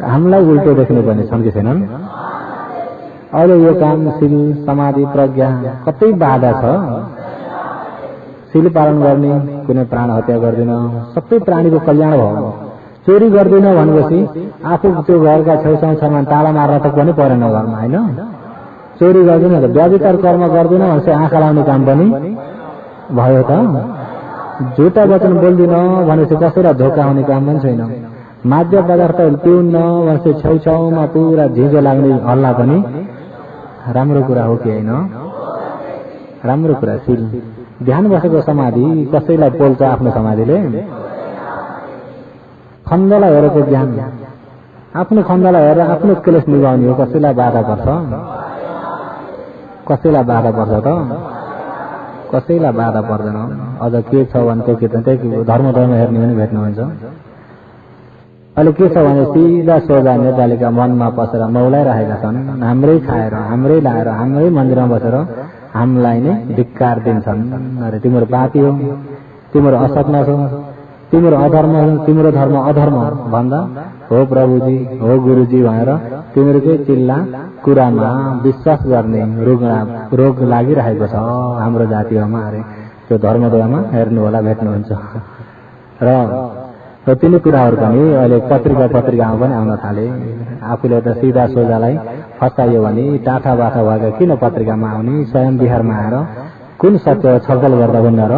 Speaker 1: हामीलाई उल्टो देख्ने पनि छन् कि छैनन्? अहिले यो काम शील समाधि प्रज्ञा कतै बाधा छ? शील पालन गर्ने, कुनै प्राण हत्या गर्दैन, सबै प्राणीको कल्याण भयो। चोरी गर्दैन भनेपछि आफू त्यो घरका छेउछाउमा ताला मार्न त पनि परेन घरमा, होइन? चोरी गर्दैन त व्याभिचार कर्म गर्दैन भनेपछि आँखा लाउने काम पनि भयो त। झुटा वचन बोल्दिन भनेपछि कसैलाई धोका हुने काम पनि छैन। माद्य पदार्थ पिउन्न भनेपछि छेउछाउमा पुरा झिझो लाग्ने हल्ला पनि राम्रो कुरा हो कि होइन? राम्रो कुरा। शील ध्यान बसेको समाधि कसैलाई पोल्छ? आफ्नो समाधिले खण्डलाई हेरेको ज्ञान, आफ्नो खण्डलाई हेरेर आफ्नो क्लेश निभाउने हो। कसैलाई बाधा पर्छ? कसैलाई बाधा पर्छ त? कसैलाई बाधा पर्दैन। अझ के छ भने त्यही धर्मधर्म हेर्ने पनि भेट्नुहुन्छ। अहिले के छ भने सिधा सोझा नेपालीका मनमा पसेर मौलाइरहेका छन्। हाम्रै खाएर, हाम्रै लाएर, हाम्रै मन्दिरमा बसेर हामीलाई नै धिक्कार दिन्छन्। अरे तिम्रो पापी हो, तिम्रो असत्य छ, तिम्रो अधर्म हो, तिम्रो धर्म अधर्म भन्दा हो प्रभुजी, हो गुरुजी भनेर तिमीहरूकै चिल्ला कुरामा विश्वास गर्ने रोग लागिरहेको छ हाम्रो जातिमा। अरे त्यो धर्मोदयमा हेर्नु होला, भेट्नुहुन्छ। र तिनी कुराहरू पनि अहिले पत्रिकामा पनि आउन थाले। आफूले त सिधा सोझालाई फसाइयो भने टाठा बाठा भएका किन पत्रिकामा आउने? स्वयं बिहारमा आएर कुन सत्य छलफल गर्दा हुन्न र?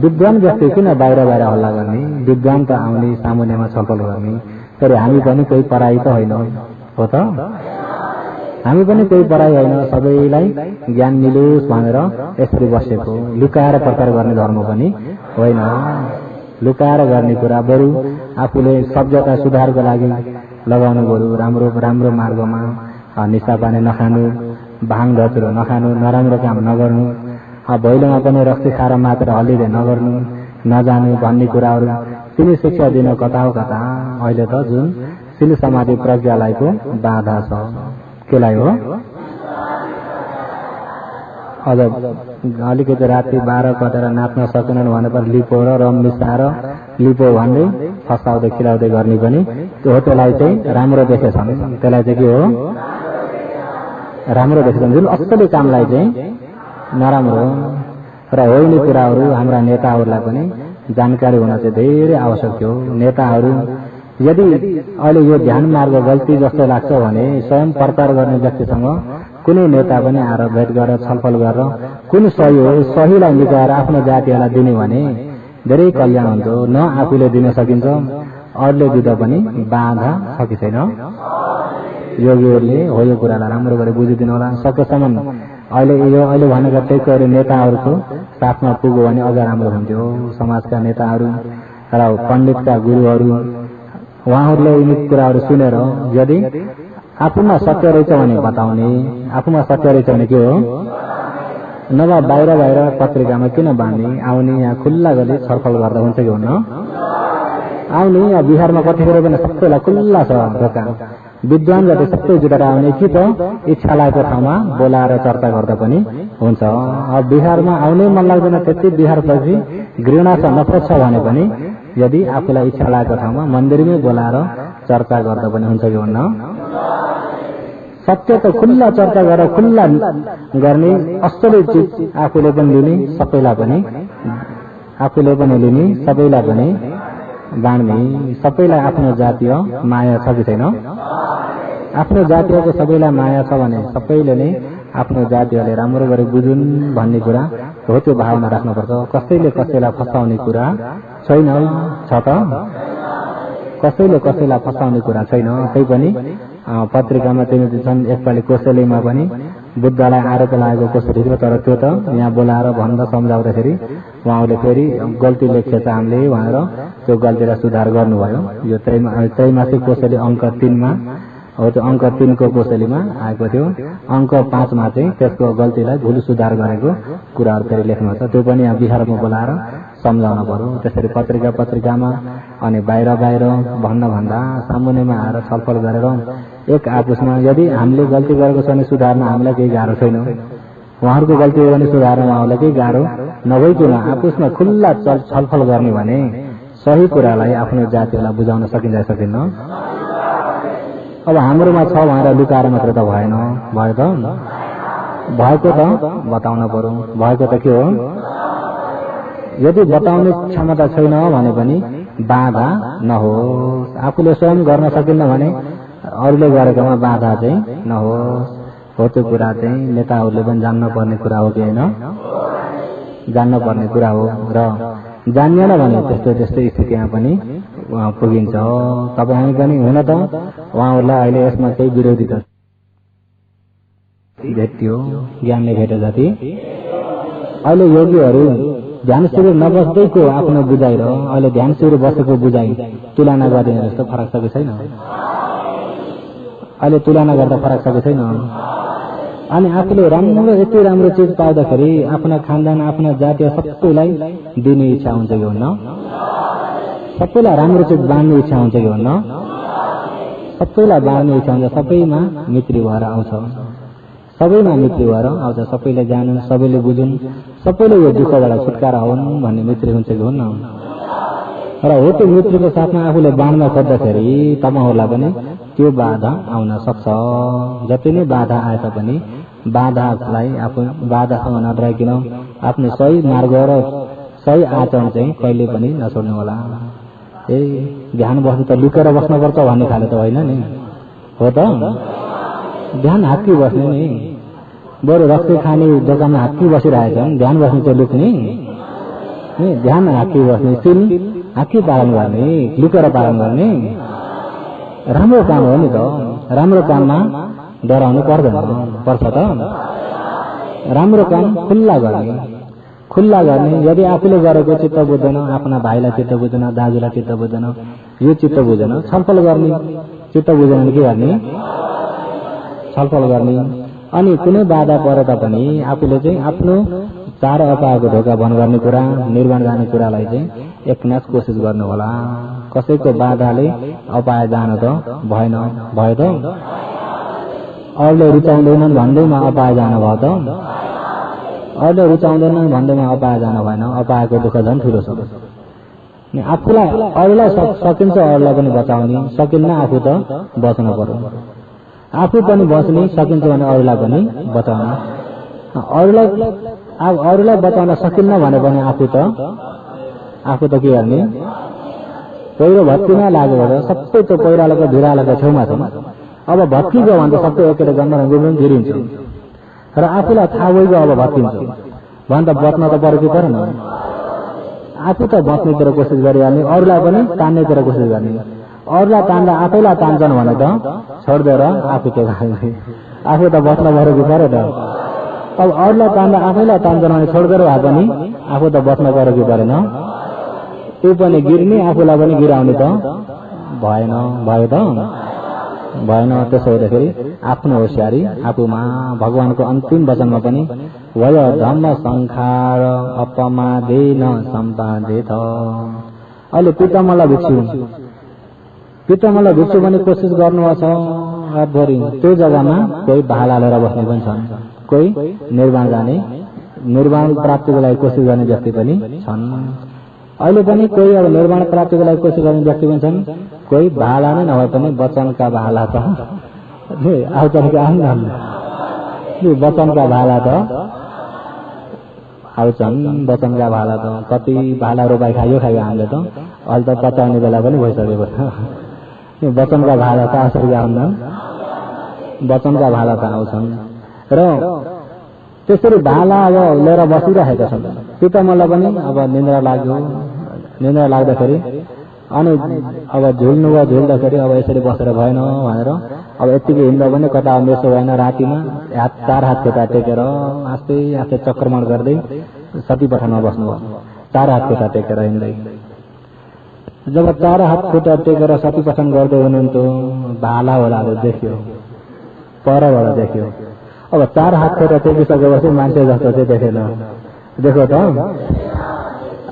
Speaker 1: विद्वान व्यक्ति किन बाहिर हल्ला गर्ने? विद्वान त आउने, सामुन्यमा छलफल गर्ने। तर हामी पनि कोही पराई त होइन हो त? हामी पनि कोही पराई होइन। सबैलाई ज्ञान मिलोस् भनेर यसरी बसेको। लुकाएर प्रचार गर्ने धर्म पनि होइन। लुकाएर गर्ने कुरा बरु आफूले सभ्यता सुधारको लागि लगाउनु, बरु राम्रो मार्गमा निशा पानी नखानु, भाङ धतुरो नखानु, नराम्रो काम नगर्नु, भैलोमा पनि रक्सी खाएर मात्र हल्लिँदै नगर्नु, नजानु भन्ने कुराहरू तिनी शिक्षा दिन कता हो कता। अहिले त जुन शील समाधि प्रज्ञालाईको बाधा छ, केलाई हो? अझ अलिकति राति 12 कटेर नाच्न सकेनन् भने पनि लिपो र रम मिसाएर लिपो भन्दै फसाउँदै खिलाउँदै गर्ने पनि त्यो त्यसलाई चाहिँ राम्रो देखेछन्। त्यसलाई चाहिँ के हो? राम्रो देखेछन्। जुन असली कामलाई चाहिँ नराम्रो र होइन कुराहरू हाम्रा नेताहरूलाई पनि जानकारी हुन चाहिँ धेरै आवश्यक थियो। नेताहरू यदि अहिले यो ध्यान मार्ग गल्ती जस्तो लाग्छ भने स्वयं प्रचार गर्ने व्यक्तिसँग कुनै नेता पनि आएर भेट गरेर छलफल गरेर कुन सही हो, सहीलाई निकालेर आफ्नो जातिहरूलाई दिने भने धेरै कल्याण हुन्छ। न आफूले दिन सकिन्छ, अरूले दिँदा पनि बाधा छ कि छैन? योगीहरूले हो यो कुरालाई राम्रो गरी बुझिदिनु होला। सकेसम्म अहिले भनेका टेकहरू नेताहरूको साथमा पुग्यो भने अझ राम्रो हुन्थ्यो। समाजका नेताहरू र पण्डितका गुरुहरू उहाँहरूले यिनी कुराहरू सुनेर यदि आफूमा सत्य रहेछ भने बताउने, आफूमा सत्य रहेछ भने के हो? नभए बाहिर बाहिर पत्रिकामा किन बाँड्ने, आउने यहाँ खुल्ला गरी छलफल गर्दा हुन्छ कि हुन्न? आउने यहाँ बिहारमा कतिखेर पनि सबैलाई खुल्ला छ ढोका, विद्वान जति सबै जुटेर आउने कि त इच्छा लागेको ठाउँमा बोलाएर चर्चा गर्दा पनि हुन्छ। अब बिहारमा आउनै मन लाग्दैन, त्यति बिहारपछि घृणा छ नफरत छ भने पनि यदि आफूलाई इच्छा लागेको ठाउँमा मन्दिरमै बोलाएर चर्चा गर्दा पनि हुन्छ कि हुन्न? सत्य त खुल्ला चर्चा गरेर खुल्ला गर्ने, असली चिज आफूले पनि लिने, सबैलाई पनि आफूले पनि लिने, सबैलाई पनि बाँड्ने। सबैलाई आफ्नो जातीय माया छ कि छैन? आफ्नो जातीयको सबैलाई माया छ भने सबैले नै आफ्नो जातीयले राम्रो गरी बुझुन् भन्ने कुरा हो, त्यो भावना राख्नुपर्छ। कसैले कसैलाई फसाउने कुरा छैन, छ त? कसैले कसैलाई फसाउने कुरा छैन। त्यही पनि पत्रिकामा तिनीहरू छन्, एकपालि कोसेलीमा पनि बुद्धलाई आरोप लागेको कोसेली थियो, तर त्यो त यहाँ बोलाएर भन्दा सम्झाउँदाखेरि उहाँले फेरि गल्ती लेखेछ हामीले भनेर त्यो गल्तीलाई सुधार गर्नुभयो। यो त्रैमासिक कोसेली अङ्क 3मा हो, त्यो अङ्क 3को कोसेलीमा आएको थियो। अङ्क 5मा चाहिँ त्यसको गल्तीलाई भुल सुधार गरेको कुराहरू फेरि लेख्नु छ, त्यो पनि यहाँ बिहारमा बोलाएर सम्झाउन पर्यो। त्यसरी पत्रिकामा अनि बाहिर बाहिर भन्दा सामुन्नेमा आएर छलफल गरेर एक आपसमा यदि हामीले गल्ती गरेको छ भने सुधार्न हामीलाई केही गाह्रो छैन, उहाँहरूको गल्ती हो भने सुधार्न उहाँलाई केही गाह्रो नभइकन आपसमा खुल्ला छलफल गर्ने भने सही कुरालाई आफ्नो जातिलाई बुझाउन सकिन्छ सकिन्न? अब हाम्रोमा छ भनेर लुकाएर मात्र त भएन, भयो त? भएको त बताउन पर्यो। भएको त के हो? यदि बताउने क्षमता छैन भने पनि बाधा नहोस्। आफूले स्वयं गर्न सकिन्न भने अरूले गरेकोमा बाधा चाहिँ नहोस्। हो त्यो कुरा चाहिँ नेताहरूले पनि जान्न पर्ने कुरा हो कि होइन? जान्न पर्ने कुरा हो। र जानिएन भने त्यस्तै स्थितिमा पनि पुगिन्छ। तपाईँ पनि हुन त उहाँहरूलाई अहिले यसमा केही विरोधी त भेट्यो, ज्ञानले भेटे जति। अहिले योगीहरू ध्यान शिविर नबस्दैको आफ्नो बुझाइ र अहिले ध्यान शिविर बसेको बुझाइ तुलना गरिदिने जस्तो फरक छ कि छैन? अहिले तुलना गर्दा फरक छ कि छैन? अनि आफूले राम्रो यति राम्रो चिज पाउँदाखेरि आफ्ना खानदान आफ्ना जातीय सबैलाई दिने इच्छा हुन्छ कि हुन्न? सबैलाई राम्रो चिज बाँड्ने इच्छा हुन्छ कि हुन्न? सबैलाई बाँड्ने इच्छा हुन्छ, सबैमा मित्री भएर आउँछ, सबैमा मित्री भएर आउँछ। सबैले जानुन्, सबैले बुझुन्, सबैले यो दुःखबाट छुटकारा हुन् भन्ने मित्री हुन्छ कि हुन्न? र हो त्यो मित्रको साथमा आफूले बाँड्न खोज्दाखेरि तपाईँहरूलाई पनि त्यो बाधा आउन सक्छ। जति नै बाधा आए तापनि बाधालाई आफू बाधासँग नडराइकन आफ्नो सही मार्ग र सही आचरण चाहिँ कहिले पनि नछोड्नु होला। ध्यान बस्नु त लुकेर बस्नुपर्छ भन्ने खाले त होइन नि, हो त? ध्यान हाक्की बस्ने नि, बरु रक्सी खाने दोकानमा हाक्की बसिरहेछन्, ध्यान बस्ने चाहिँ लुक्ने, ध्यान हाक्की बस्ने, सिल हाक्की पालन गर्ने, लुकेर पालन गर्ने राम्रो काम हो नि त। राम्रो काममा डराउनु पर्छ त। राम्रो काम खुल्ला गर्ने। यदि आफूले गरेको चित्त बुझ्दैन, आफ्ना भाइलाई चित्त बुझ्दैन, दाजुलाई चित्त बुझ्दैन, यो चित्त बुझ्दैन, छलफल गर्ने। चित्त बुझेन भने के गर्ने? छलफल गर्ने। अनि कुनै बाधा परे तापनि आफूले चाहिँ आफ्नो चार अपाएको ढोका बन्द गर्ने कुरा, निर्माण गर्ने कुरालाई चाहिँ एकनास कोसिस गर्नु होला। कसैको बाधाले अपाए जान त भएन, भयो त? अरूले रुचाउँदैनन् भन्दैमा अपाए जान भयो त? अरूले रुचाउँदैनन् भन्दैमा अपाए जान भएन, अपाएको दुःख झन् ठुलो छ। आफूलाई अरूलाई सकिन्छ अरूलाई पनि बचाउने, सकिन्न आफू त बच्न पर्यो। आफू पनि बच्ने, सकिन्छ भने अरूलाई पनि बचाउने। अरूलाई बचाउन सकिन्न भने पनि आफू त के गर्ने? पहिरो भत्कीमा लागेर सबै त्यो पहिरालोको भिरालोको छेउमा छ। अब भत्किगयो भने त सबै एकेले गनमा गिरिन्छ र आफूलाई थाहा भइगयो अब भत्किन्छ भने त बच्न त पर्यो कि परेन? आफू त बच्नेतिर कोसिस गरिहाल्ने, अरूलाई पनि तान्नेतिर कोसिस गर्ने। अरूलाई तान्दा आफैलाई तान्छन् भने त छोडिदिएर आफू त्यो खाने, आफू त बच्न पर्यो कि पऱ्यो त? अब अरूलाई तान्दा आफैलाई तान्छन् भने छोडिदिएर भए पनि आफू त बच्न पर्यो कि परेन? त्यो पनि गिर्ने, आफूलाई पनि गिराउने त भएन, भयो त? भएन। त्यसो हुँदाखेरि आफ्नो होसियारी आफूमा। भगवानको अन्तिम वचनमा पनि वय धम्म संखार अपमादेन सम्पादित। अहिले पितामला भिक्षु भने कोसिस गर्नुभएको छ रातभरि। त्यो जग्गामा कोही भाला लिएर बस्ने पनि छन्, कोही निर्वाण जाने, निर्वाण प्राप्तिको लागि कोसिस गर्ने व्यक्ति पनि छन्। अहिले पनि कोही अब निर्वाण प्राप्तिको लागि कोसिस गर्ने व्यक्ति पनि छन्, कोही भाला नै नभए पनि वचनका भाला त आउँछन् कि आउँछन्, वचनका भाला त आउँछन्। वचनका भाला त कति भाला रोपाइ खायो हामीले त, अहिले त पचाउने बेला पनि भइसकेको छ। वचनका भाला त आउँछ कि आउँछन्, वचनका भाला त आउँछन्। र त्यसरी भाला अब लिएर बसिरहेका छन्। पितामहलाई पनि अब निन्द्रा लाग्यो, निन्द्रा लाग्दाखेरि अनि अब झुल्दाखेरि अब यसरी बसेर भएन भनेर अब यतिकै हिँड्दा पनि कता मेसो भएन। रातिमा चार हात खुट्टा टेकेर आस्ते आस्ते चक्रमण गर्दै सती पठानमा बस्नुभयो, चार हात खुट्टा टेकेर हिँड्दै। जब चार हात खुट्टा टेकेर सती पठन गर्दै हुनुहुन्थ्यो, भाला होलाहरू देख्यो, परबाट देख्यो। अब चार हात खुट्टा टेकिसकेपछि मान्छे जस्तो चाहिँ देखेन। देखो त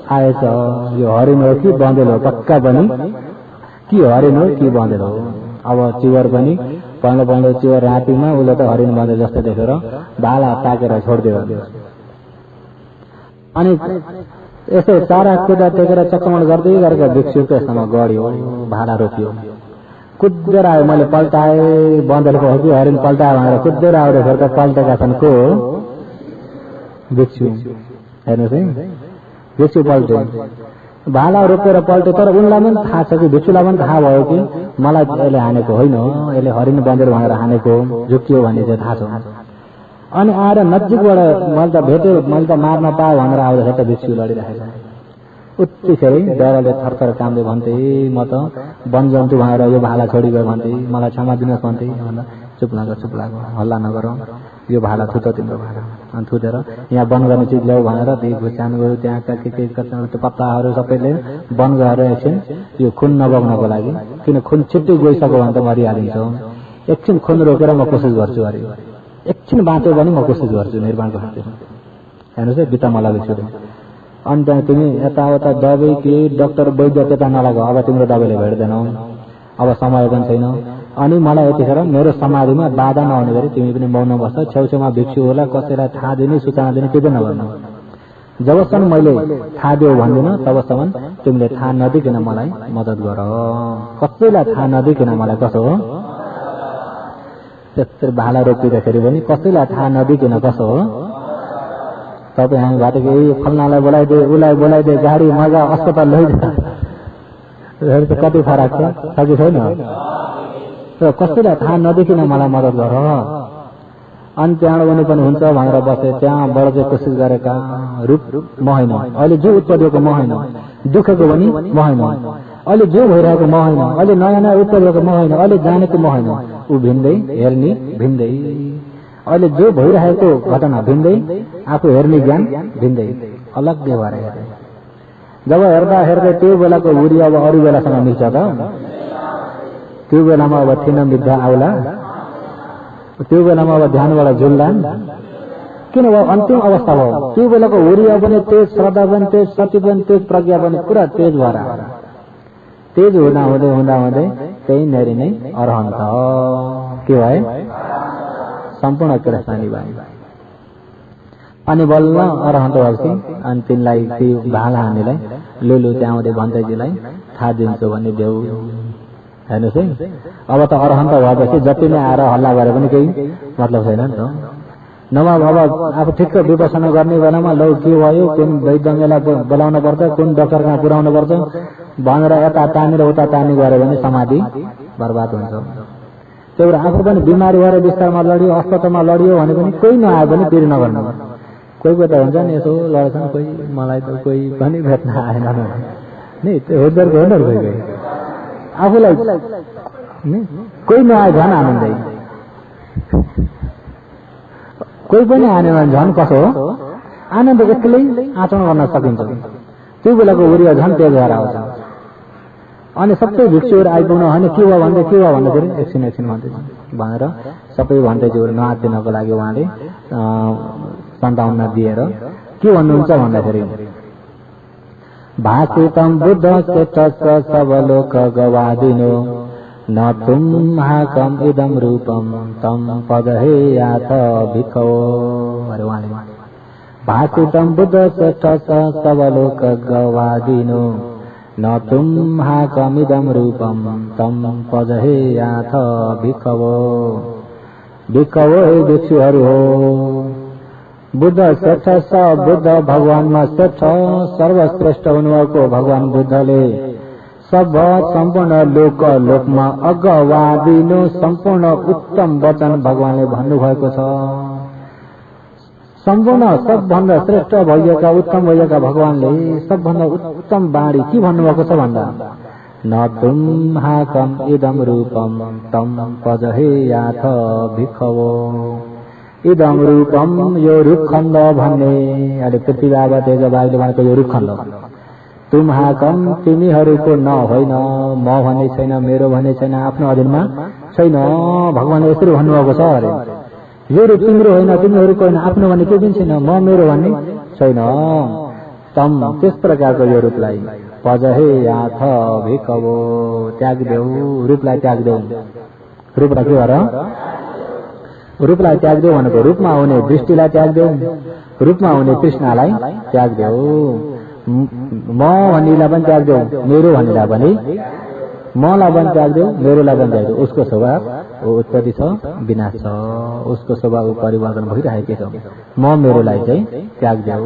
Speaker 1: आएछ, यो हरिण हो कि बँदेल हो, पक्का पनि कि हरिण हो कि बँदेल हो। अब चिवर पनि पहिलो चिवर रातिमा उसले त हरिण बँदेल जस्तो देखेर भाला ताकेर छोडिदियो। अनि यसो चार हात खुट्टा टेकेर चक्रमण गर्दै गरेको भिक्षुको यसमा गढ्यो, भाला रोक्यो, कुदेर आयो। मैले पल्टाएँ, बँदेलको हो कि हरिण पल्टायो भनेर कुदेर आउँदाखेरि त पल्टेका छन् को? भिक्षु। हेर्नुहोस् है, भिक्षु पल्टे, भाला रोकेर पल्टे। तर उनलाई पनि थाहा छ कि, भिक्षुलाई पनि थाहा भयो कि मलाई यसले हानेको होइन, यसले हरिण बँदेल भनेर हानेको, झुक्कियो भन्ने चाहिँ थाहा छ। अनि आएर नजिकबाट मैले त भेट्यो, मैले त मार्न पाएँ भनेर आउँदाखेरि त भिक्षु लडिरहेको छ। उत्तिखेरै डरले थरथर कामले भन्थे, म त वन जन्तु भनेर यो भाला छोडी गयो भन्थे, मलाई क्षमा दिनुहोस् भन्थे। भन्दा चुप लाग्यो, हल्ला नगर, यो भाला थुत तिम्रो भाला। अनि थुतेर यहाँ बन गर्ने चिज ल्याऊ भनेर त्यही भुचान गयो। त्यहाँका के पत्ताहरू सबैले बन गरेर एकछिन यो खुन नबग्नको लागि, किन खुन छिट्टै गइसक्यो भने त मरिहालिन्छ। एकछिन खुन रोकेर म कोसिस गर्छु अरे, एकछिन बाँच्यो भने म कोसिस गर्छु निर्माणको खातिर। हेर्नुहोस् है, बिता मलाई भिक्षुले। अनि त्यहाँ तिमी यताउता दबाई के डाक्टर वैद्य त्यता नलाग, अब तिम्रो दबाईले भेट्दैनौ, अब समय पनि छैन। अनि मलाई यतिखेर मेरो समाधिमा बाधा नहुने गरी तिमी पनि मौन बस्छ, छेउछेउमा भिक्षु होला, कसैलाई थाहा दिने सूचना दिने केही नगर्नु। जबसम्म मैले थाहा दियो भन्दिनँ तबसम्म तिमीले थाहा नदिकन मलाई मद्दत गर, कसैलाई थाहा नदिकन मलाई कसो हो। त्यत्रो भाला रोकिँदाखेरि पनि कसैलाई थाहा नदिकन कसो हो। तपाईँ हामी भाटेको फल्नालाई बोलाइदे, उसलाई बोलाइदे, गाडी मजा अस्पताल लैजा, कति फरक छ कि छैन। र कसैलाई थाहा नदेखिन मलाई मद्दत गर। अनि त्यहाँबाट उनी पनि हुन्छ भनेर बसे। त्यहाँबाट चाहिँ कोसिस गरेका रूप म होइन, अहिले जो उत्पत्तिको म होइन, दुःखको पनि म होइन, अहिले जो भइरहेको म होइन, अहिले नयाँ नयाँ उत्पत्तिको म होइन, अहिले जानेको म होइन। ऊ भिन्दै, हेर्ने भिन्दै, अहिले जो भइरहेको घटना भिन्दै, आफू हेर्ने ज्ञान भिन्दै, अलग्गै भएर हेर्दै। जब हेर्दा हेर्दै त्यो बेलाको उरी अब अरू बेलासँग मिल्छ त, त्यो बेलामा अब थिएन मिद्धा आउला, त्यो बेलामा अब ध्यानबाट झुल्लान्, किन अब अन्तिम अवस्था भयो। त्यो बेलाको उरिया पनि तेज, श्रद्धा पनि तेज, सती पनि तेज, प्रज्ञा पनि पुरा तेज भएर तेज हुँदा हुँदै हुँदा हुँदै त्यही नेरी नै अरहन्त के भए, सम्पूर्ण कृष्णानी भए। अनि बल्ल अरहन्त भएपछि अनि तिनलाई त्यो भाला हामीलाई लुलु त्यहाँ आउँदै भन्दैजीलाई थाहा दिन्छु भन्ने देऊ। हेर्नुहोस् है, अब त अरहन्त भएपछि जति नै आएर हल्ला गरे पनि केही मतलब छैन नि त। नभए अब आफू ठिक्क विपसना गर्ने बेलामा लौ के भयो, कुन वैद्यलाई बोलाउनु पर्छ, कुन डाक्टर कहाँ पुर्याउनु पर्छ भनेर यता तानेर उता तान्ने गऱ्यो भने समाधि बर्बाद हुन्छ। त्यही भएर आफू पनि बिमारी भएर बिस्तारमा लडियो, अस्पतालमा लडियो भने पनि कोही नआयो भने पिर नगर्नु। कोही कोही त हुन्छ नि यसो लड्छन्, कोही मलाई त कोही पनि भेट्न आएन नि, त्यो हेर्दरको होइन कोही आफूलाई कोही नआयो झन् आनन्दै, कोही पनि आएन भने झन् कसो हो आनन्द एक्लै आचरण गर्न सकिन्छ। त्यो बेलाको उरिया झन् तेज भएर आउँछ। अनि सबै भिक्षुहरू आइपुग्नु होइन के भयो भन्दाखेरि एकछिन भन्दै भनेर सबै भन्दै नआत्तिनको लागि उहाँले सन्ताउन्न दिएर के भन्नुहुन्छ भन्दाखेरि भाषितम बुद्ध श्रेष्ठ सबलोक गवादिनो न तुम हाकम इदम रूपम तम पदहे याथ भिखो। अरे उहाँले भाषितम बुद्ध श्रेष्ठ सबलोक गवादिनो न तुम हाकम इदम रूपम तम पदहे याथ भिखवो। भिखवो भिक्षुहरू हो। बुद्ध श्रेष्ठ छ, बुद्ध भगवानमा श्रेष्ठ सर्वश्रेष्ठ हुनुभएको भगवान बुद्धले सब सम्पूर्ण लोकमा अगवादिनु सम्पूर्ण उत्तम वचन भगवानले भन्नुभएको छ। सम्पूर्ण सबभन्दा श्रेष्ठ भइएका उत्तम भइएका भगवानले सबभन्दा उत्तम बाणी के भन्नुभएको छ भन्दा न तुम हाकम इदम रूपम तम पजहे याथ भिखवो। इदम रूपम यो रूपखण्ड भन्ने अहिले पृथ्वीबाट तेज वायुले भनेको यो रूपखण्ड। तुम हाकम तिमीहरूको न होइन, म भन्ने छैन, मेरो भन्ने छैन, आफ्नो अधीनमा छैन। भगवानले यसरी भन्नुभएको छ अरे यो रूप तिम्रो होइन, तिमीहरूको होइन, आफ्नो भन्ने केही पनि छैन, म मेरो भन्ने छैन। तम त्यस प्रकारको यो रूपलाई पजहे याथ भिखवो त्याग्देऊ, रूपलाई त्याग्देऊ। रूपलाई के गर रूपलाई त्याग्देऊ भनेको रूपमा हुने दृष्टिलाई त्याग्देऊ, रूपमा हुने तृष्णालाई त्याग्देऊ। म भन्नेलाई पनि त्याग्देऊ, मेरो भन्नेलाई पनि, मलाई पनि त्याग्देऊ, मेरोलाई पनि त्याग्देऊ। उसको स्वभाव उत्पत्ति छ, विनाश छ, उसको स्वभाव परिवर्तन भइरहेको छ। म मेरोलाई चाहिँ त्याग्देऊ।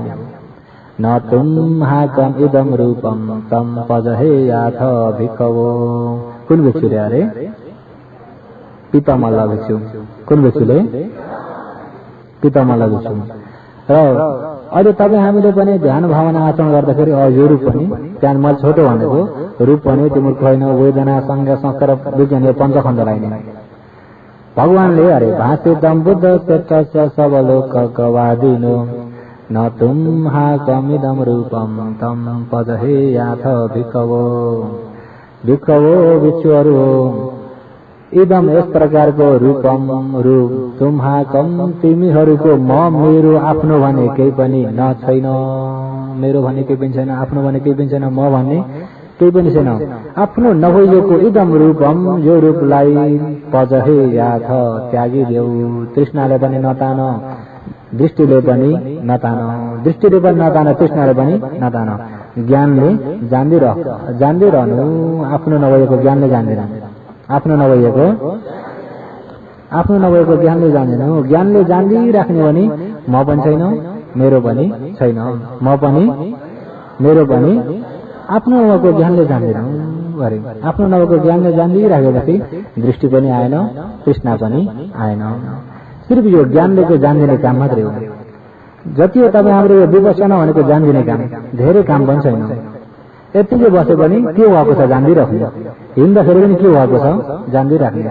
Speaker 1: न तुम हाकम इदम रूपम तम पजहे याथ भिखवो। कुन भिक्षुले अरे पितामल्ल भिक्षु। कुन भिक्षुले पितामल्ल भिक्षु। र अहिले तपाईँ हामीले पनि ध्यान भावना आचरण गर्दाखेरि यो रूप पनि त्यहाँ मैले छोटो भनेको रूप पनि तिम्रो होइन, वेदना संज्ञा संस्कार विज्ञान यो पञ्चखण्डलाई नै भगवानले अरे भाषितम बुद्ध श्रेष्ठ सबलोक गवादिनो न तुम हाकमिदम रूपम तम पजहे याथ भिखवो। भिखवो भिक्षुहरू हो। इदम यस प्रकारको रूपम रूप तुम हाकम तिमीहरूको म मेरो आफ्नो भने केही पनि न छैन, मेरो भने केही पनि छैन, आफ्नो भने केही पनि छैन, म भन्ने केही पनि छैन। आफ्नो नभइएको इदम रूपम यो रूपलाई पजहे याथ त्यागिदेऊ। तृष्णाले पनि नतान, दृष्टिले पनि नतान, दृष्टिले पनि नतान, तृष्णाले पनि नतान। ज्ञानले जान्दै रहनु, आफ्नो नभएको ज्ञानले जान्दैन। आफ्नो नभएको ज्ञानले जान्दैन। ज्ञानले जान्दिराख्ने भने म पनि छैन, मेरो पनि छैन, म पनि मेरो पनि आफ्नो नभएको ज्ञानले जान्दैन गरे। आफ्नो नभएको ज्ञानले जान्दिराखेपछि दृष्टि पनि आएन, तृष्णा पनि आएन। सिर्फ यो ज्ञानले जान्दिने काम मात्रै हो। जति हो तपाईँ हाम्रो यो विपसना भनेको जान्दिने काम, धेरै काम पनि छैन। यतिकै बसे पनि के भएको छ जान्दिराख्ने, हिँड्दाखेरि पनि के भएको छ जान्दिराख्ने,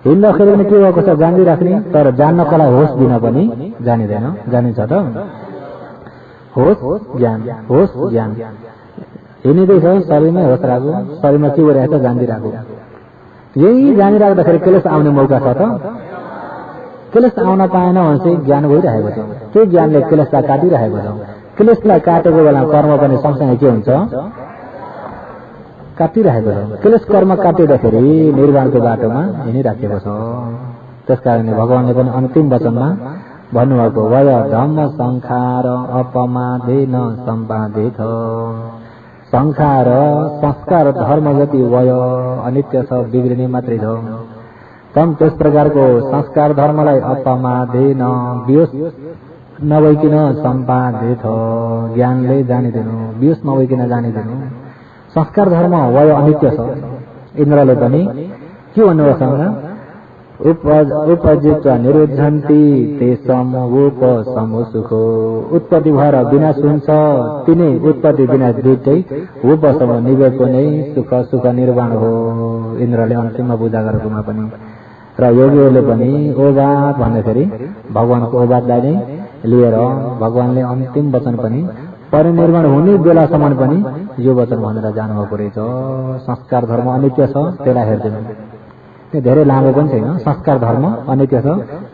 Speaker 1: हिँड्दाखेरि पनि के भएको छ जान्दिराख्ने। तर जान्नकोलाई होस दिन पनि जानिँदैन। जानिन्छ त होस ज्ञान, होस ज्ञान हिँड्दैछ शरीरमै होस राख्यो, शरीरमा के भइरहेको छ जान्दिराख्यो। यही जानिराख्दाखेरि क्लेश आउने मौका छ त। क्लेश आउन पाएन भने चाहिँ ज्ञान भइरहेको छ। त्यो ज्ञानले क्लेशलाई काटिरहेको छ। क्लेशलाई काटेको बेला कर्म पनि सँगसँगै के हुन्छ काटिरहेको छ। क्लेश कर्म काटिँदाखेरि निर्वाणको बाटोमा हिँडिराखेको छ। त्यसकारणले भगवानले पनि अन्तिम वचनमा भन्नुभएको वय धम्म संखार अपमादेन सम्पादित। संखार संस्कार धर्म जति वय अनित्य छ, बिग्रिने मात्रै छ। तम त्यस प्रकारको संस्कार धर्मलाई अपमादेन वियोस नभइकन सम्पादित ज्ञानले जानिदिनु, वियोस नभइकन जानिदिनु। संस्कार धर्म वय अनित्य छ। इन्द्रले पनि के भन्नुभएको उपजित निरुद्धन्ति तेसम उपसमो सुखो। उत्पत्ति भएर विनाश हुन्छ, तिनै उत्पत्ति विनाश दुइटै उपसम निवेको नै सुख सुख निर्वाण हो। इन्द्रले अन्तिममा पूजा गरेकोमा पनि र योगीहरूले पनि ओबाद भन्दाखेरि भगवानको ओबादलाई नै लिएर भगवानले अन्तिम वचन पनि परिनिर्वाण हुने बेलासम्म पनि यो वचन भनेर जानुभएको रहेछ। संस्कार धर्म अनित्य छ, त्यसलाई हेर्दिनु। त्यो धेरै लामो पनि छैन। संस्कार धर्म अनित्य छ,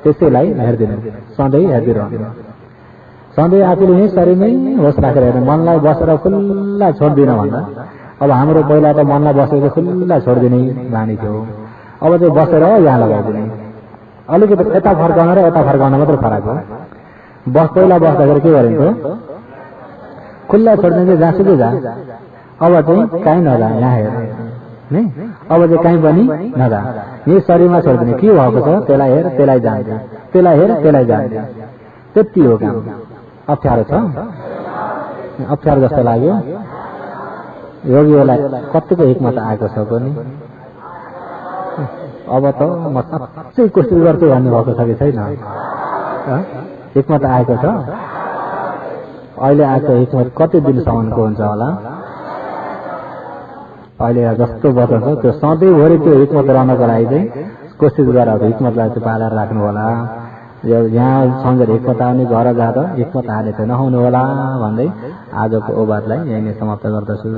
Speaker 1: त्यसैलाई हेर्दिनु, सधैँ हेर्दिरहनु। सधैँ आफूले यही शरीरमै होस राखेर हेर्ने, मनलाई बसेर खुल्ला छोड्दिन भन्दा। अब हाम्रो पहिला त मनलाई बसेको खुल्ला छोडिदिने बानी थियो, अब चाहिँ बसेर यहाँ लगाइदिने। अलिकति यता फर्काउन र यता फर्काउन मात्र फरक हो। पहिला बस्दाखेरि के गरिन्थ्यो, खुल्ला छोडिदिन्छ जहाँसुकै जा, अब चाहिँ कहीँ नजा, यहाँ हेर नि, अब चाहिँ कहीँ पनि नजा, यही शरीरमा छोडिदिने। के भएको छ त्यसलाई हेर, त्यसलाई जान्छ, त्यसलाई हेर, त्यसलाई जान्छ, त्यति हो काम। अप्ठ्यारो छ, अप्ठ्यारो जस्तो लाग्यो। योगीहरूलाई कतिको हिक्मत आएको छ पनि। अब त म साँच्चै कोसिस गर्छु भन्नुभएको छ कि छैन? हिक्मत आएको छ। अहिले आएको हिक्मत कति दिनसम्मको हुन्छ होला? अहिले जस्तो बच्छ त्यो सधैँभरि त्यो हिक्मत रहनको लागि चाहिँ कोसिस गरेर हिक्मतलाई चाहिँ पालेर राख्नु होला। यहाँ सम्झेर हिक्मत आउने, घर जाँदा हिक्मत हाले चाहिँ नहुनु होला भन्दै आजको ओबादलाई यही नै समाप्त गर्दछु।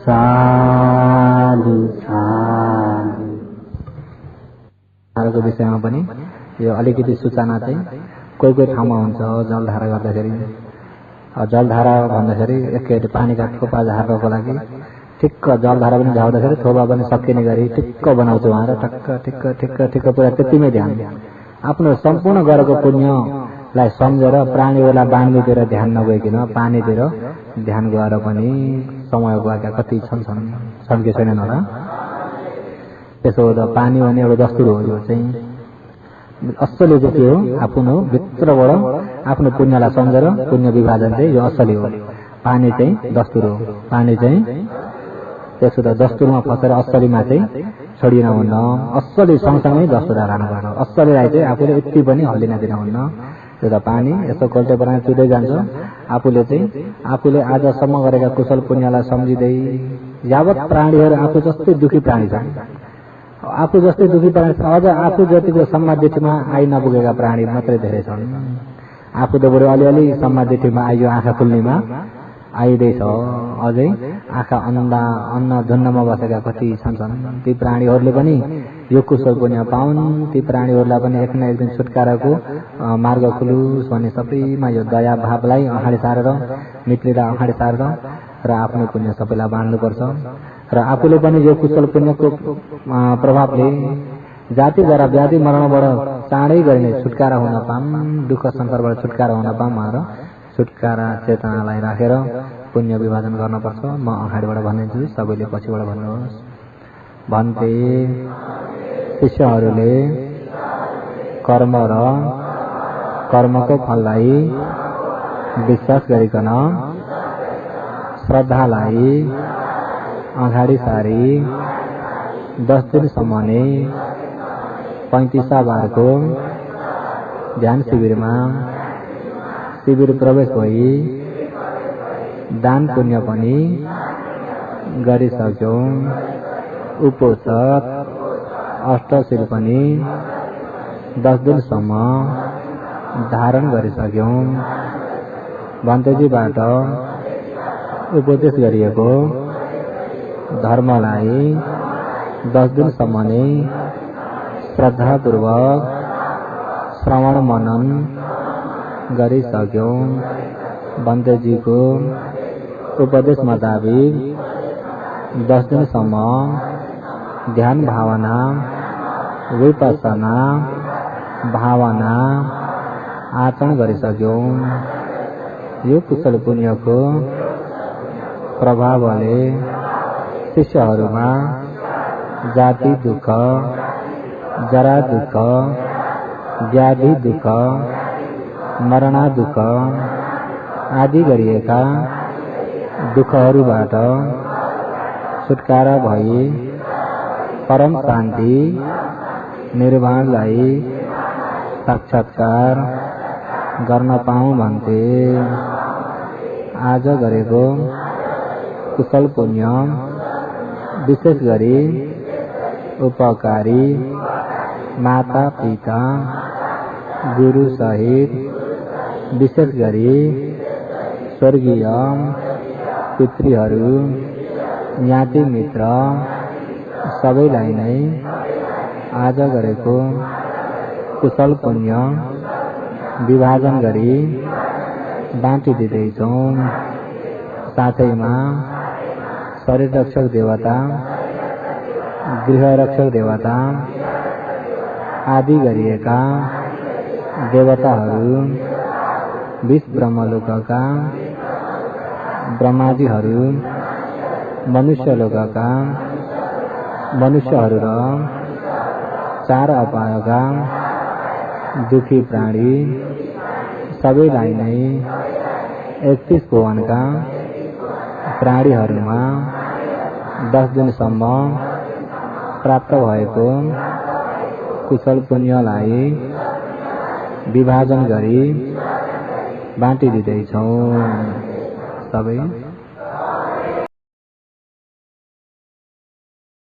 Speaker 1: साधु साधु। धाराको विषयमा पनि यो अलिकति सूचना चाहिँ कोही कोही ठाउँमा हुन्छ। जलधारा गर्दाखेरि, जलधारा भन्दाखेरि एकैचोटि पानीका थोपा झार्नको लागि ठिक्क जलधारा पनि झाउँदाखेरि थोपा पनि सकिने गरी ठिक्क बनाउँछ उहाँ र ठक्क ठिक्क ठिक्क ठिक्क पुरा त्यतिमै ध्यान। आफ्नो सम्पूर्ण गरेको पुण्यलाई सम्झेर प्राणीहरूलाई बाँध्नेतिर ध्यान नगइकन पानीतिर ध्यान गएर पनि समय गएका कति छन् कि छैनन् होला। त्यसो हुँदा पानी भने एउटा दस्तुर हो। यो चाहिँ असली चाहिँ के हो, आफ्नो भित्रबाट आफ्नो पुण्यलाई सम्झेर पुण्य विभाजन चाहिँ यो असली हो। पानी चाहिँ दस्तुर हो। पानी चाहिँ त्यसो त दस्तुरमा फसेर असलीमा चाहिँ छोडिन हुन्न। असली सँगसँगै दस्तुरा रहनुपर्छ। असलीलाई चाहिँ आफूले यति पनि हल्लिन दिन हुन्न। त्यो त पानी यसो कोल्टे बनाएर चुँदै जान्छ। आफूले चाहिँ आफूले आजसम्म गरेका कुशल पुण्यलाई सम्झिँदै, यावत प्राणीहरू आफू जस्तै दुखी प्राणी छन्, आफू जस्तै दुखी प्राणी छन्, अझ आफू जतिको सम्मादिठीमा आइ नपुगेका प्राणी मात्रै धेरै छन्। आफू त बरु अलिअलि सम्मादिठीमा आइयो, आँखा खुल्नेमा आइँदैछ, अझै आँखा अन्न झुन्नमा बसेका कति छन्। ती प्राणीहरूले पनि यो कुशल पुण्य पाउन्, ती प्राणीहरूलाई पनि एक न एक दिन छुटकाराको मार्ग खुलोस् भन्ने सबैमा यो दया भावलाई अगाडि सारेर, मित्रलाई अगाडि सारेर र आफ्नो पुण्य सबैलाई बाँड्नुपर्छ। र आफूले पनि यो कुशल पुण्यको प्रभावले जाति जरा व्याधि मरणबाट चाँडै गरिने छुटकारा हुन पाऊँ, दुःख संसारबाट छुटकारा हुन पाऊँ भनेर छुटकारा चेतनालाई राखेर पुण्य विभाजन गर्नुपर्छ। म अगाडिबाट भनिदिन्छु, सबैले पछिबाट भन्नुहोस्। भन्थे शिष्यहरूले कर्म र कर्मको फललाई विश्वास गरिकन श्रद्धालाई अगाडि सारी 10 दिनसम्म नै 35 बारको ध्यान शिविर प्रवेश भई दान पुण्य पनि गरिसक्यौं। उपोषद अष्टशिर पनि 10 दिनसम्म धारण गरिसक्यौं। भन्तेजीबाट उपदेश गरिएको धर्मलाई 10 दिनसम्म नै श्रद्धापूर्वक श्रवण मनन गरिसक्यौं। भन्तेजीको उपदेश मुताबिक 10 दिनसम्म ध्यान भावना विपස්සना भावना आचरण गरिसक्यौं। यो कुशल पुण्यको प्रभावले शिष्यहरूमा जाति दुःख, जरा दुःख, व्याधि दुःख, मरणा दुःख आदि गरिएका दुःखहरूबाट छुटकारा भई परम शान्ति निर्वाणलाई साक्षात्कार गर्न पाऊँ भन्थे। आज गरेको कुशल पुण्य विशेष गरी उपकारी माता पिता गुरु सहित विशेष गरी स्वर्गीय पितृहरू ज्ञाति मित्र सबैलाई नै आज गरेको कुशल पुण्य विभाजन गरी बाँटिदिँदैछौँ। साथैमा शरीर रक्षक देवता, गृह रक्षक देवता आदि गरिएका देवताहरू, 20 ब्रह्मलोकका ब्रह्मादिहरू, मनुष्य लोकका मनुष्यहरू र 4 अपायका दुखी प्राणी सबैलाई नै 31 भुवनका प्राणीहरूमा 10 दिनसम्म प्राप्त भएको कुशल पुण्यलाई विभाजन गरी बाँटिदिँदैछौँ। सबै